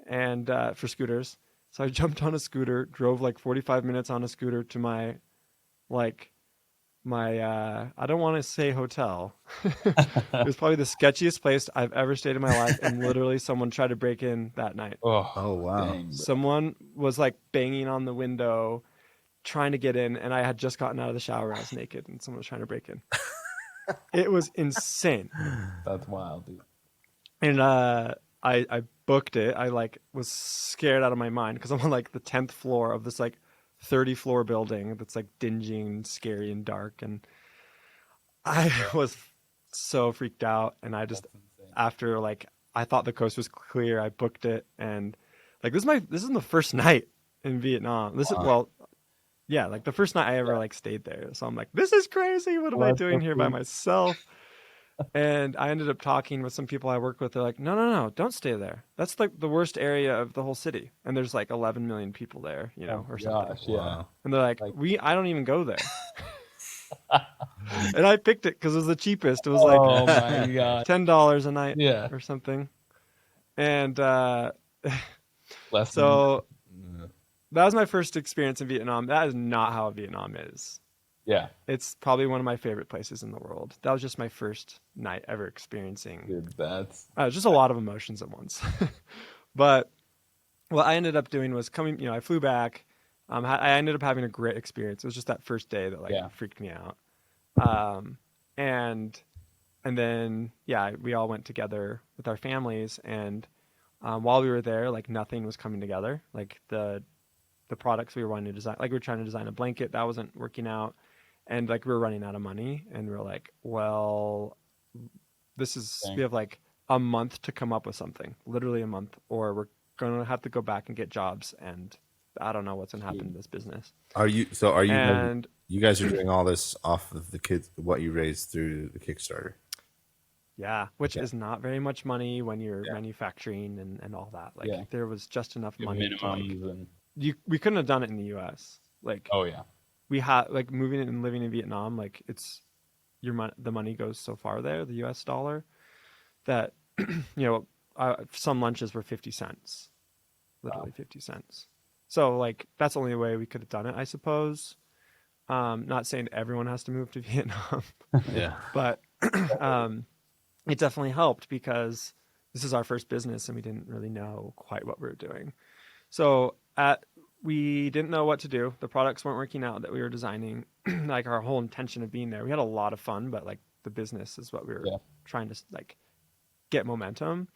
and for scooters. So I jumped on a scooter, drove like 45 minutes on a scooter to my I don't want to say hotel. It was probably the sketchiest place I've ever stayed in my life, and literally someone tried to break in that night. Oh wow. Dang, someone was like banging on the window trying to get in, and I had just gotten out of the shower. I was naked, and someone was trying to break in. It was insane. That's wild, dude. And I booked it. I like was scared out of my mind because I'm on like the 10th floor of this like 30-floor building that's like dingy and scary and dark, and I was so freaked out. And I just, after like I thought the coast was clear, I booked it, and like this is the first night in Vietnam. Like the first night I ever like stayed there. So I'm like, this is crazy. What am I doing here by myself? And I ended up talking with some people I work with. They're like, no, don't stay there. That's like the worst area of the whole city. And there's like 11 million people there, you know, or something. Gosh, yeah. And they're like, I don't even go there. And I picked it because it was the cheapest. It was like oh my God. $10 a night or something. And so that was my first experience in Vietnam. That is not how Vietnam is. Yeah. It's probably one of my favorite places in the world. That was just my first night ever experiencing. Dude, that's just a lot of emotions at once. But what I ended up doing was I flew back. I ended up having a great experience. It was just that first day that freaked me out. And then, we all went together with our families, and while we were there, like nothing was coming together. Like the products we were wanting to design, like we were trying to design a blanket that wasn't working out. And like we were running out of money, and we were like, well, we have like a month to come up with something, literally a month, or we're going to have to go back and get jobs. And I don't know what's going to happen to this business. You guys are doing all this off of the kids, what you raised through the Kickstarter? Yeah. Which is not very much money when you're manufacturing and all that. Like there was just enough money. We couldn't have done it in the US. Like, oh yeah. We had like moving and living in Vietnam, like it's the money goes so far there, the US dollar, that some lunches were 50 cents. literally 50 cents. So like that's the only way we could have done it, I suppose. Not saying everyone has to move to Vietnam, Yeah. but it definitely helped because this is our first business and we didn't really know quite what we were doing. So we didn't know what to do. The products weren't working out that we were designing. Like our whole intention of being there, we had a lot of fun, but like the business is what we were trying to like get momentum.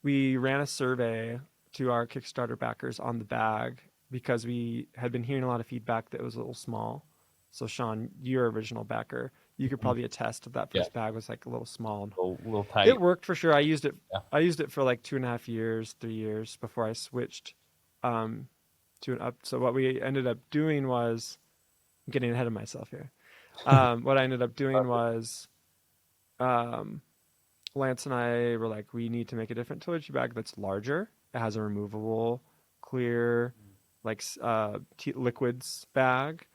We ran a survey to our Kickstarter backers on the bag because we had been hearing a lot of feedback that it was a little small. So Sean, your original backer, you could probably attest that first bag was like a little small. A little tight. It worked for sure. I used it. Yeah. I used it for like 2.5 years, 3 years before I switched to an up. So what we ended up doing was, I'm getting ahead of myself here. What I ended up doing was, Lance and I were like, we need to make a different toiletry bag that's larger. It has a removable, clear, like liquids bag.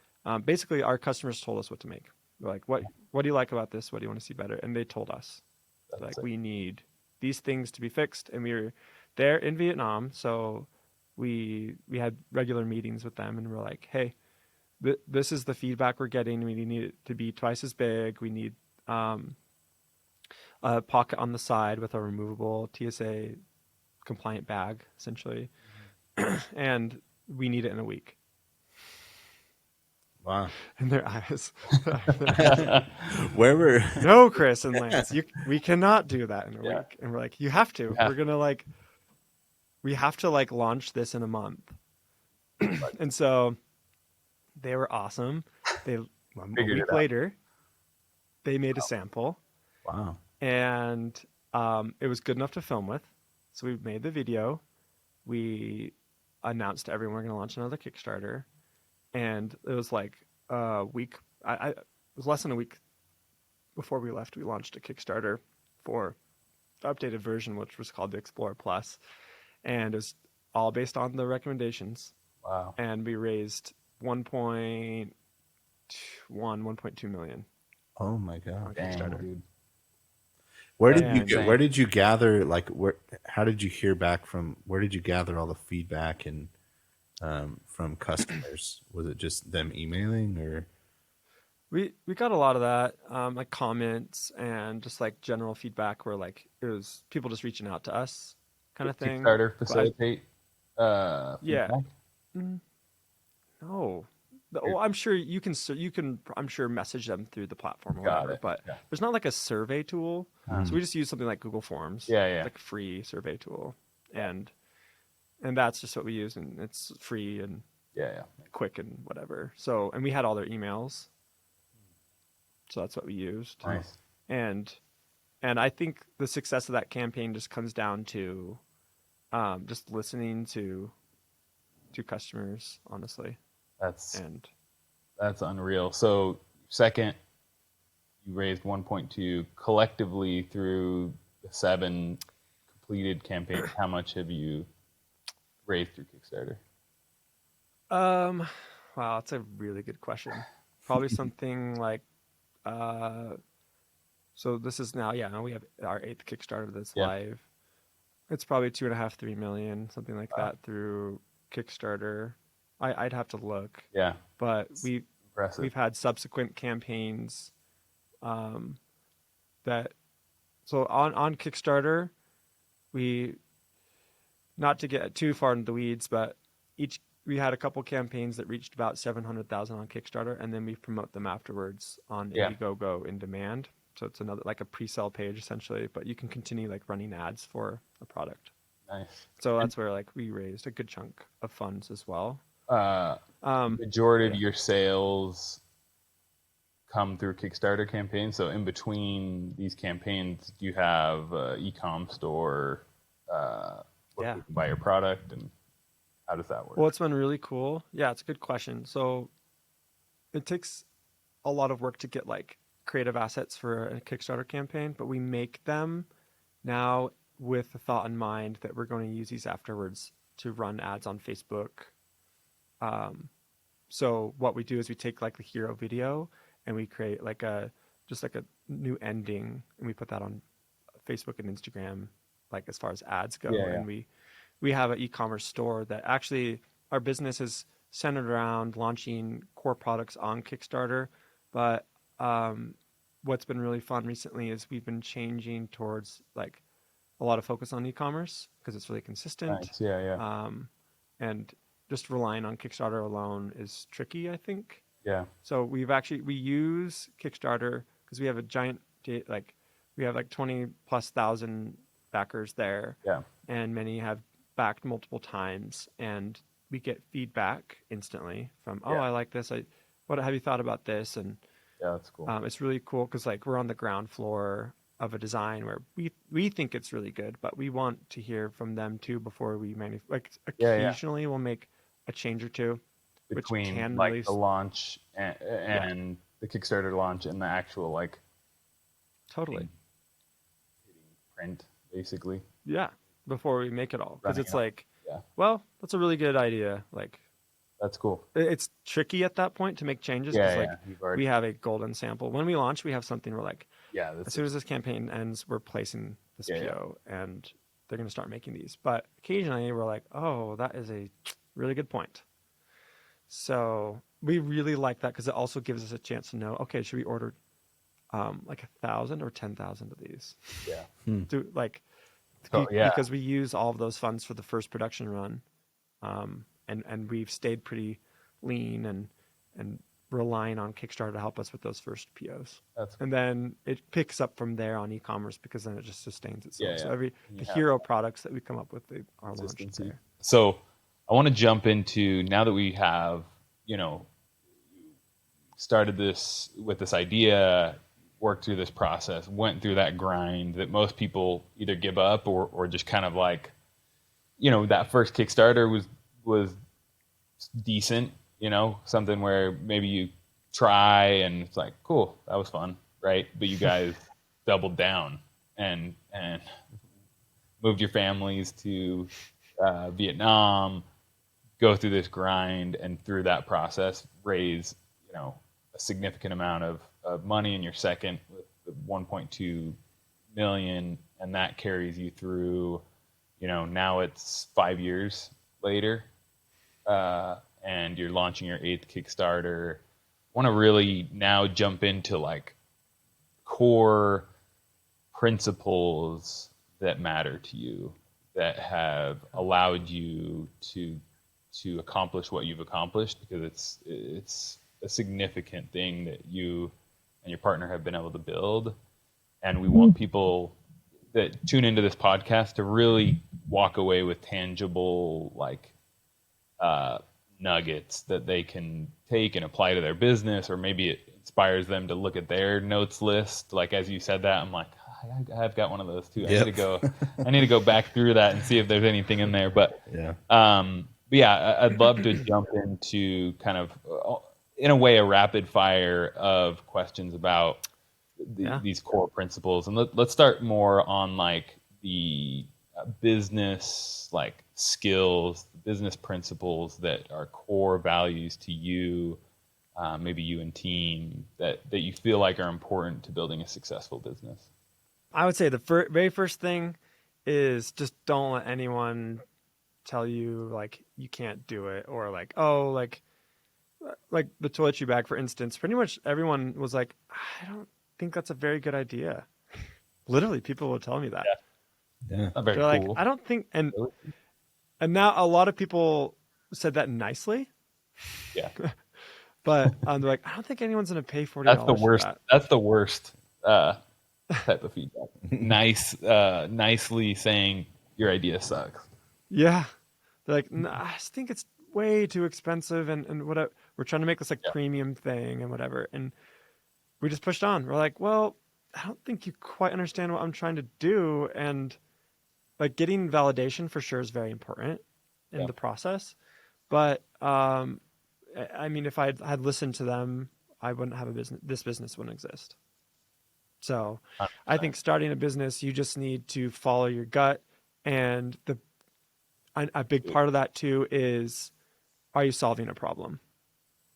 Basically, our customers told us what to make. They're like, what do you like about this? What do you want to see better? And they told us, like, we need these things to be fixed. And we were there in Vietnam, so we had regular meetings with them, and we're like, hey, this is the feedback we're getting. We need it to be twice as big. We need a pocket on the side with a removable TSA compliant bag, essentially. And we need it in a week. Wow. In their eyes. Where were No, Chris and Lance, we cannot do that in a week. And we're like, you have to. We're gonna like, we have to like launch this in a month. And so they were awesome. A week later, they made a sample. Wow. And it was good enough to film with. So we made the video. We announced to everyone we're going to launch another Kickstarter. And it was like a week. It was less than a week before we left. We launched a Kickstarter for the updated version, which was called the Explorer Plus. And it was all based on the recommendations. Wow. And we raised 1.2 million. Oh my God. Kickstarter. Dude. Where did you gather, like, how did you hear back from, where did you gather all the feedback and from customers? Was it just them emailing, or? We got a lot of that, like comments and just like general feedback where like it was people just reaching out to us kind of thing. Kickstarter facilitate feedback? No. Well, I'm sure you can I'm sure message them through the platform or whatever, but there's not like a survey tool. So we just use something like Google Forms. Like a free survey tool. And that's just what we use, and it's free and quick and whatever. So, and we had all their emails. So that's what we used. Nice. And I think the success of that campaign just comes down to just listening to customers, honestly. That's unreal. So second, you raised 1.2 collectively through the 7 completed campaigns. How much have you raised through Kickstarter? Wow, that's a really good question. Probably something like, so this is now we have our 8th Kickstarter that's live. It's probably 2.5, 3 million, something like that through Kickstarter. I'd have to look. Yeah. But we've had subsequent campaigns that, so on Kickstarter, we, not to get too far into the weeds, but we had a couple campaigns that reached about 700,000 on Kickstarter, and then we promote them afterwards on Indiegogo in demand. So it's another, like a pre-sale page essentially, but you can continue like running ads for a product. Nice. So that's where like we raised a good chunk of funds as well. Majority of your sales come through Kickstarter campaigns. So in between these campaigns, do you have e-com store where you can buy your product, and how does that work? Well, it's been really cool. Yeah, it's a good question. So it takes a lot of work to get like creative assets for a Kickstarter campaign, but we make them now with the thought in mind that we're going to use these afterwards to run ads on Facebook. So what we do is we take like the hero video and we create like just like a new ending, and we put that on Facebook and Instagram, like as far as ads go. And we we have an e-commerce store that actually our business is centered around launching core products on Kickstarter. But what's been really fun recently is we've been changing towards like a lot of focus on e-commerce because it's really consistent. Nice. Yeah. And just relying on Kickstarter alone is tricky, I think. Yeah. So we use Kickstarter because we have a giant, like we have like 20 plus thousand backers there. Yeah. And many have backed multiple times, and we get feedback instantly from, oh, I like this. What have you thought about this? And yeah, that's cool. it's really cool because like we're on the ground floor of a design where we think it's really good, but we want to hear from them too before we occasionally we'll make a change or two between which can like release the launch and the Kickstarter launch and the actual like totally hitting print basically. Yeah, before we make it all, because it's like, yeah, well, that's a really good idea. Like, that's cool. It's tricky at that point to make changes because we have a golden sample. When we launch, we have something we're like, as soon as this campaign ends, we're placing this PO and they're going to start making these. But occasionally we're like, oh, that is a really good point. So we really like that because it also gives us a chance to know, okay, should we order like 1,000 or 10,000 of these? Yeah. Because we use all of those funds for the first production run. And we've stayed pretty lean and relying on Kickstarter to help us with those first POs. And then it picks up from there on e-commerce because then it just sustains itself. So the hero products that we come up with, they are launched there. So I want to jump into, now that we have, started this with this idea, worked through this process, went through that grind that most people either give up or just kind of like, that first Kickstarter was decent, something where maybe you try and it's like, cool, that was fun, right? But you guys doubled down and moved your families to Vietnam, go through this grind, and through that process raise, a significant amount of money in your second with the 1.2 million, and that carries you through, now it's 5 years later. And you're launching your 8th Kickstarter. I want to really now jump into like core principles that matter to you, that have allowed you to accomplish what you've accomplished, because it's a significant thing that you and your partner have been able to build. And we want people that tune into this podcast to really walk away with tangible, like, nuggets that they can take and apply to their business, or maybe it inspires them to look at their notes list. Like, as you said that, I'm like, I've got one of those too. I need to go back through that and see if there's anything in there. But I'd love to jump into kind of, in a way, a rapid fire of questions about these core principles. And let's start more on like the business, like skills, business principles that are core values to you, maybe you and team, that you feel like are important to building a successful business. I would say the very first thing is just don't let anyone tell you like you can't do it, or like, oh, like the toiletry bag, for instance. Pretty much everyone was like, I don't think that's a very good idea. Literally, people will tell me that. Yeah. Very They're cool. like, I don't think, and now a lot of people said that nicely. Yeah. But they're like, I don't think anyone's going to pay $40. That's the worst. For that. That's the worst type of feedback. Nicely saying your idea sucks. Yeah. They're like, no, I just think it's way too expensive, and whatever. We're trying to make this like premium thing and whatever. And we just pushed on. We're like, well, I don't think you quite understand what I'm trying to do. And like getting validation for sure is very important in the process. But I mean, if I had listened to them, I wouldn't have a business. This business wouldn't exist. So 100%. I think starting a business, you just need to follow your gut. And a big part of that too is, are you solving a problem?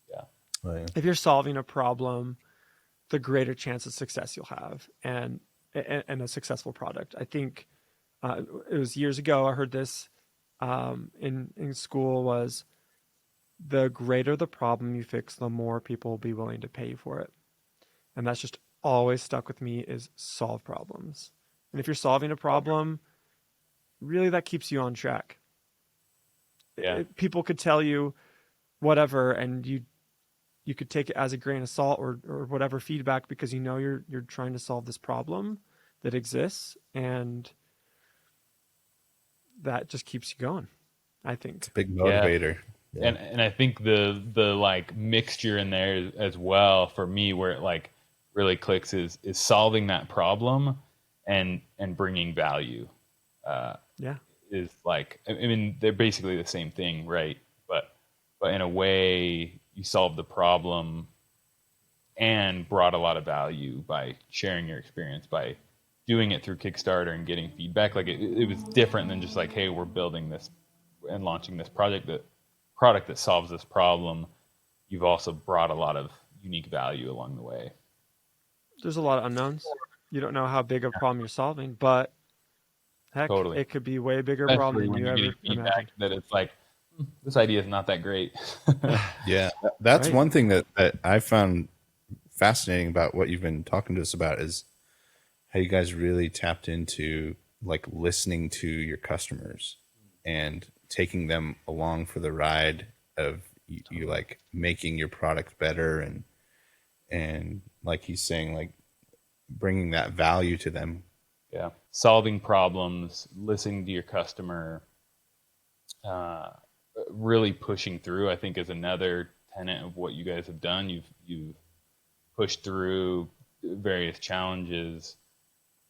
Yeah. Oh, yeah. If you're solving a problem, the greater chance of success you'll have, and a successful product. I think it was years ago I heard this. in school was the greater the problem you fix, the more people will be willing to pay you for it. And that's just always stuck with me is solve problems. And if you're solving a problem, really that keeps you on track. Yeah. People could tell you whatever, and you could take it as a grain of salt or whatever feedback because you know you're trying to solve this problem that exists, and that just keeps you going, I think. It's a big motivator. Yeah. And I think the like mixture in there as well for me where it like really clicks is solving that problem and bringing value. Yeah. Is like, I mean, they're basically the same thing, right? But in a way, you solved the problem and brought a lot of value by sharing your experience, by doing it through Kickstarter and getting feedback. Like it was different than just like, hey, we're building this and launching this product that solves this problem. You've also brought a lot of unique value along the way. There's a lot of unknowns. You don't know how big a problem you're solving, but heck, Totally. it could be way bigger Especially problem than when you you're ever getting feedback imagined. that it's like, this idea is not that great. Yeah, that's Right. one thing that I found fascinating about what you've been talking to us about is how you guys really tapped into like listening to your customers and taking them along for the ride of you like making your product better and like he's saying, like bringing that value to them. Yeah. Solving problems, listening to your customer, really pushing through, I think, is another tenet of what you guys have done. You've pushed through various challenges.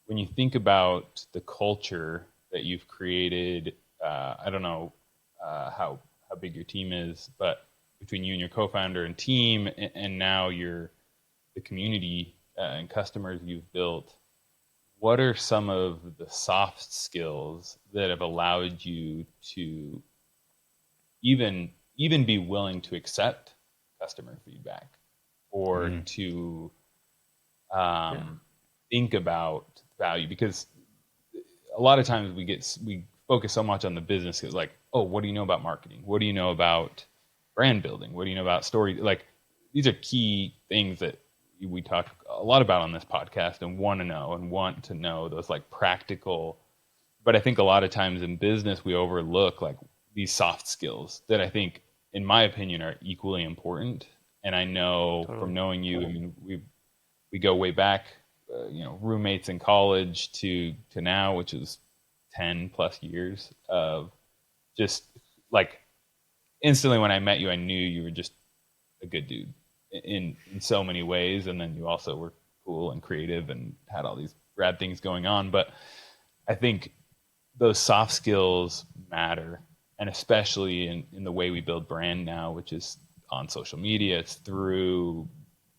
When you think about the culture that you've created, I don't know how big your team is, but between you and your co-founder and team, and now the community and customers you've built, what are some of the soft skills that have allowed you to even be willing to accept customer feedback or to think about value? Because a lot of times we focus so much on the business, it's like, oh, what do you know about marketing? What do you know about brand building? What do you know about story? Like, these are key things that we talk a lot about on this podcast and want to know those like practical. But I think a lot of times in business we overlook like these soft skills that I think, in my opinion, are equally important. And I know from knowing you, I mean, we go way back, roommates in college to now, which is 10 plus years of just like instantly when I met you, I knew you were just a good dude in so many ways. And then you also were cool and creative and had all these rad things going on. But I think those soft skills matter. And especially in the way we build brand now, which is on social media, it's through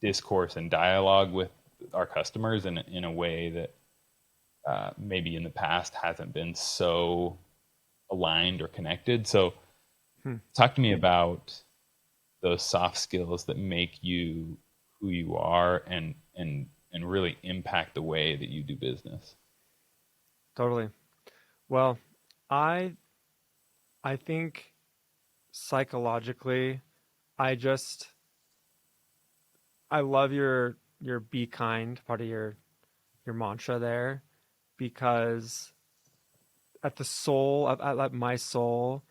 discourse and dialogue with our customers in a way that maybe in the past hasn't been so aligned or connected. So talk to me about those soft skills that make you who you are and really impact the way that you do business. Totally. Well, I think psychologically, I love your be kind part of your mantra there, because at the soul, at my soul,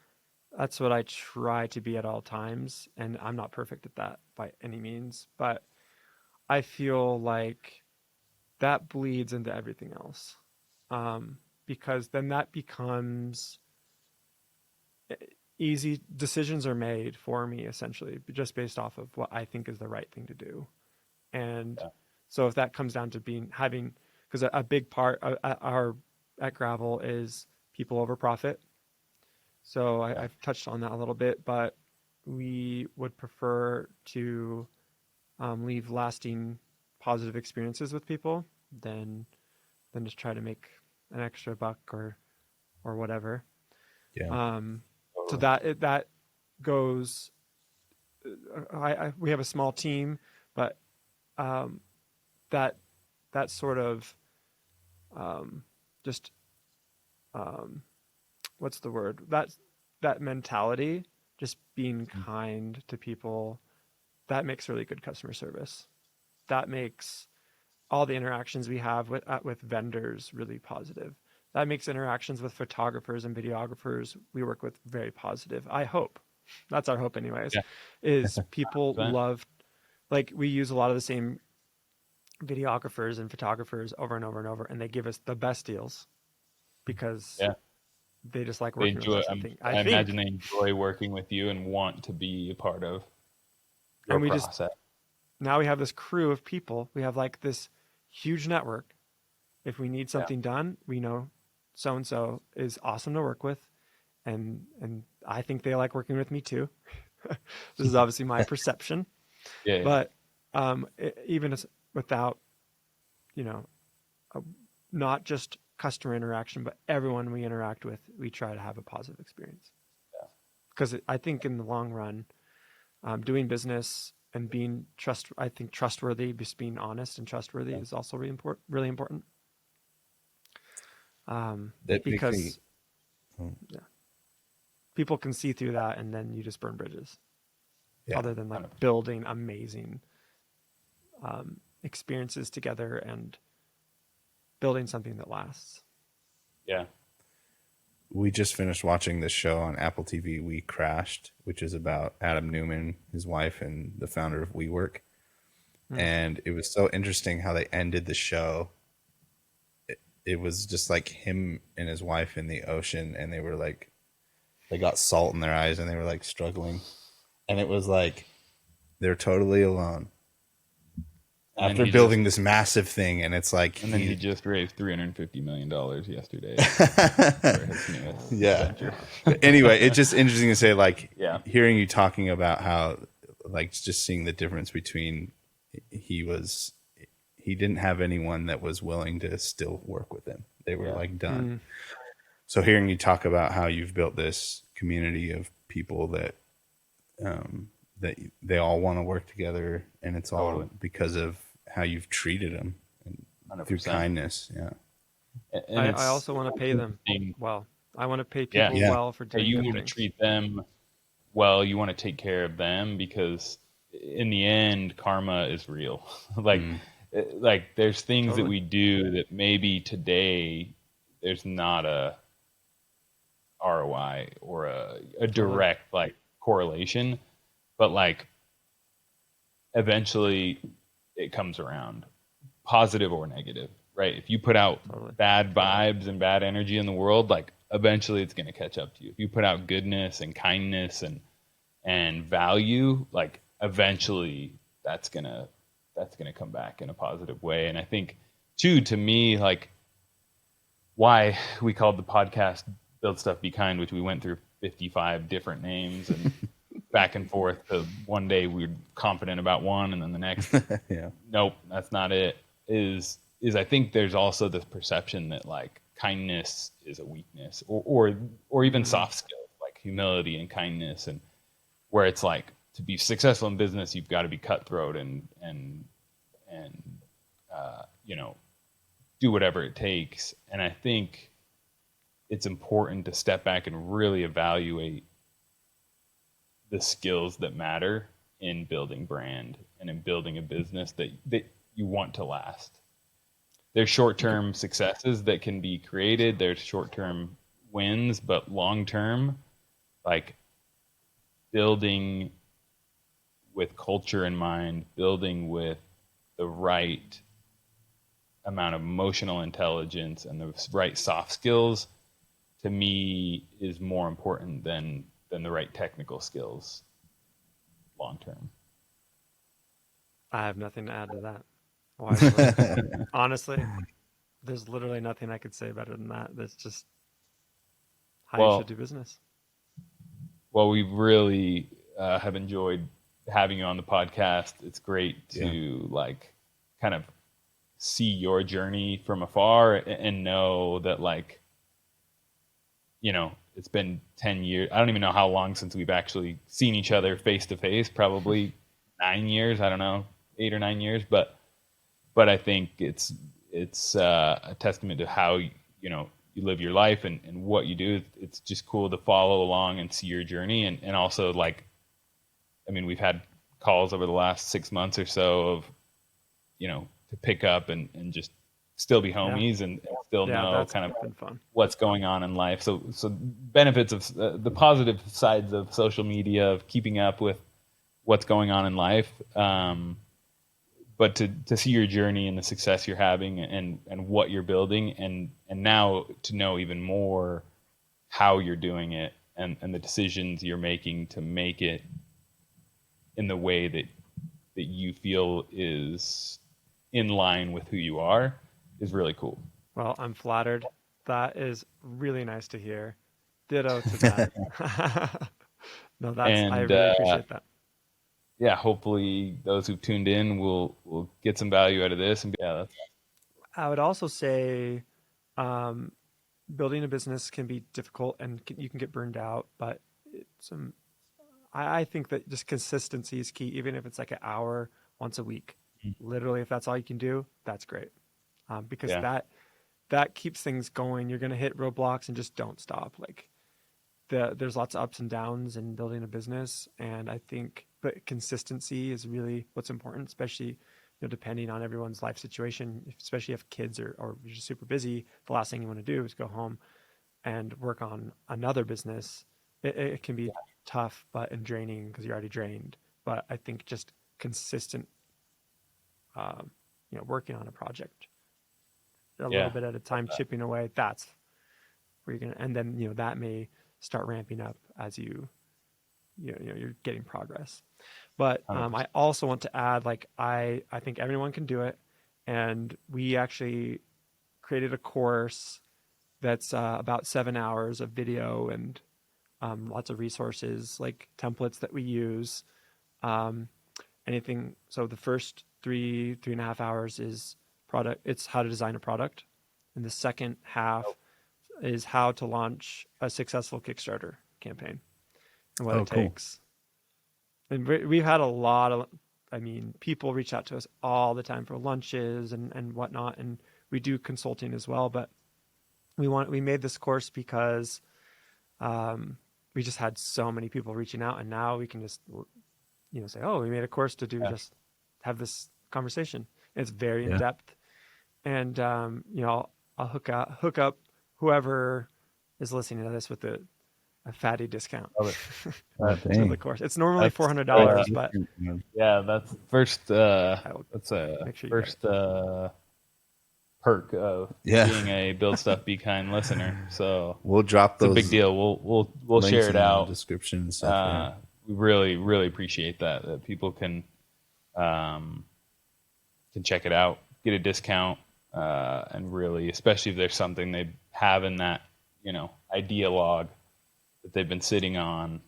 that's what I try to be at all times. And I'm not perfect at that by any means, but I feel like that bleeds into everything else. Because then that becomes easy decisions are made for me, essentially, just based off of what I think is the right thing to do. And so if that comes down to having, because a big part at Gravel is people over profit. So I've touched on that a little bit, but we would prefer to leave lasting positive experiences with people than just try to make an extra buck or whatever. Yeah. So that goes. We have a small team, but that sort of just what's the word? That mentality, just being kind to people, that makes really good customer service. That makes all the interactions we have with vendors really positive. That makes interactions with photographers and videographers we work with very positive. I hope. That's our hope anyways. Yeah. Is people love, like, we use a lot of the same videographers and photographers over and over and over, and they give us the best deals because they just like working with us. I imagine they enjoy working with you and want to be a part of your process. Now we have this crew of people. We have like this huge network. If we need something done, we know so-and-so is awesome to work with. And I think they like working with me too. This is obviously my perception. But even without, not just customer interaction, but everyone we interact with, we try to have a positive experience. Because I think in the long run, doing business and being trustworthy, just being honest and trustworthy is also really important. Because people can see through that, and then you just burn bridges. Other than like building amazing experiences together and building something that lasts. Yeah. We just finished watching this show on Apple TV, We Crashed, which is about Adam Newman, his wife, and the founder of WeWork. And it was so interesting how they ended the show. It was just like him and his wife in the ocean, and they were like, they got salt in their eyes, and they were like struggling. And it was like they're totally alone after building this massive thing. And it's like, and then he just raised $350 million yesterday. Anyway, it's just interesting to say, like, hearing you talking about how, like, just seeing the difference between he didn't have anyone that was willing to still work with him. They were like done. So hearing you talk about how you've built this community of people that that they all want to work together, and it's all because of how you've treated them and through kindness. And I also want to pay them well. I want to pay people well for doing you good want things. to treat them well. You want to take care of them, because in the end, karma is real. Like there's things that we do that maybe today there's not a ROI or a direct like correlation, but like eventually it comes around, positive or negative, right? If you put out bad vibes and bad energy in the world, like eventually it's going to catch up to you. If you put out goodness and kindness and value, like eventually that's going to come back in a positive way. And I think too, to me, like why we called the podcast Build Stuff, Be Kind, which we went through 55 different names and back and forth. One day we were confident about one, and then the next, nope, that's not it. Is I think there's also this perception that like kindness is a weakness, or even soft skills like humility and kindness, and where it's like to be successful in business, you've got to be cutthroat and do whatever it takes. And I think it's important to step back and really evaluate the skills that matter in building brand and in building a business that you want to last. There's short-term successes that can be created. There's short-term wins, but long-term, like building with culture in mind, building with the right amount of emotional intelligence and the right soft skills, to me, is more important than the right technical skills long term. I have nothing to add to that. Honestly, there's literally nothing I could say better than that. That's just how you should do business. Well, we really have enjoyed having you on the podcast. It's great to like kind of see your journey from afar and know that, like, it's been 10 years. I don't even know how long since we've actually seen each other face to face, probably 9 years. I don't know, 8 or 9 years. But I think it's a testament to how, you live your life and what you do. It's just cool to follow along and see your journey. And also, like, I mean, we've had calls over the last 6 months or so of, to pick up and just still be homies and still know kind of fun. What's going on in life. So benefits of the positive sides of social media, of keeping up with what's going on in life. But to see your journey and the success you're having and what you're building, and now to know even more how you're doing it and the decisions you're making to make it in the way that you feel is in line with who you are is really cool. Well, I'm flattered. That is really nice to hear. Ditto to that. No, I really appreciate that. Yeah, hopefully those who've tuned in will get some value out of this. And I would also say building a business can be difficult and you can get burned out, but I think that just consistency is key, even if it's like an hour once a week. Literally, if that's all you can do, that's great. Because that keeps things going. You're going to hit roadblocks and just don't stop. Like there's lots of ups and downs in building a business. And I think, but consistency is really what's important, especially, depending on everyone's life situation, especially if kids or you're just super busy, the last thing you want to do is go home and work on another business. It can be tough, and draining because you're already drained. But I think just consistent, working on a project a little bit at a time, chipping away, that's where you're and then, that may start ramping up as you're getting progress. But I also want to add, like, I think everyone can do it. And we actually created a course that's about 7 hours of video and lots of resources, like templates that we use. Anything. So the first 3.5 hours is product. It's how to design a product. And the second half is how to launch a successful Kickstarter campaign and what it takes. And we've had a lot of, people reach out to us all the time for lunches and whatnot. And we do consulting as well, but we made this course because we just had so many people reaching out, and now we can just, say, oh, we made a course to do just have this conversation. It's very in depth. And, I'll hook up whoever is listening to this with a fatty discount to the course. It's normally $400, but that's first. That's a first perk of being a Build Stuff Be Kind listener. So we'll drop those. It's a big deal. We'll share it out. Description and stuff. We really appreciate that people can check it out, get a discount, and really, especially if there's something they have in that idea log that they've been sitting on.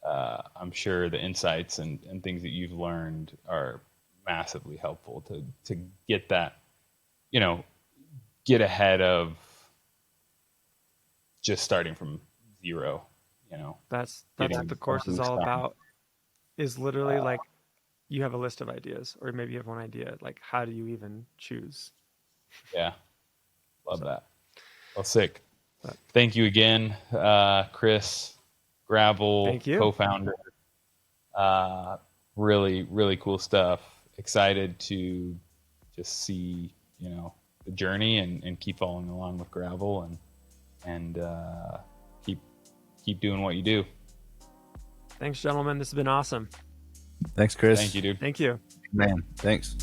I'm sure the insights and things that you've learned are massively helpful to get that, get ahead of just starting from zero. That's what the course is all about. Is literally like you have a list of ideas, or maybe you have one idea. Like, how do you even choose? Yeah, love that. Well, sick. Thank you again, Chris, Gravel co-founder. Really cool stuff. Excited to just see the journey and keep following along with Gravel and keep doing what you do. Thanks, gentlemen. This has been awesome. Thanks, Chris. Thank you, dude. Thank you. Man, thanks.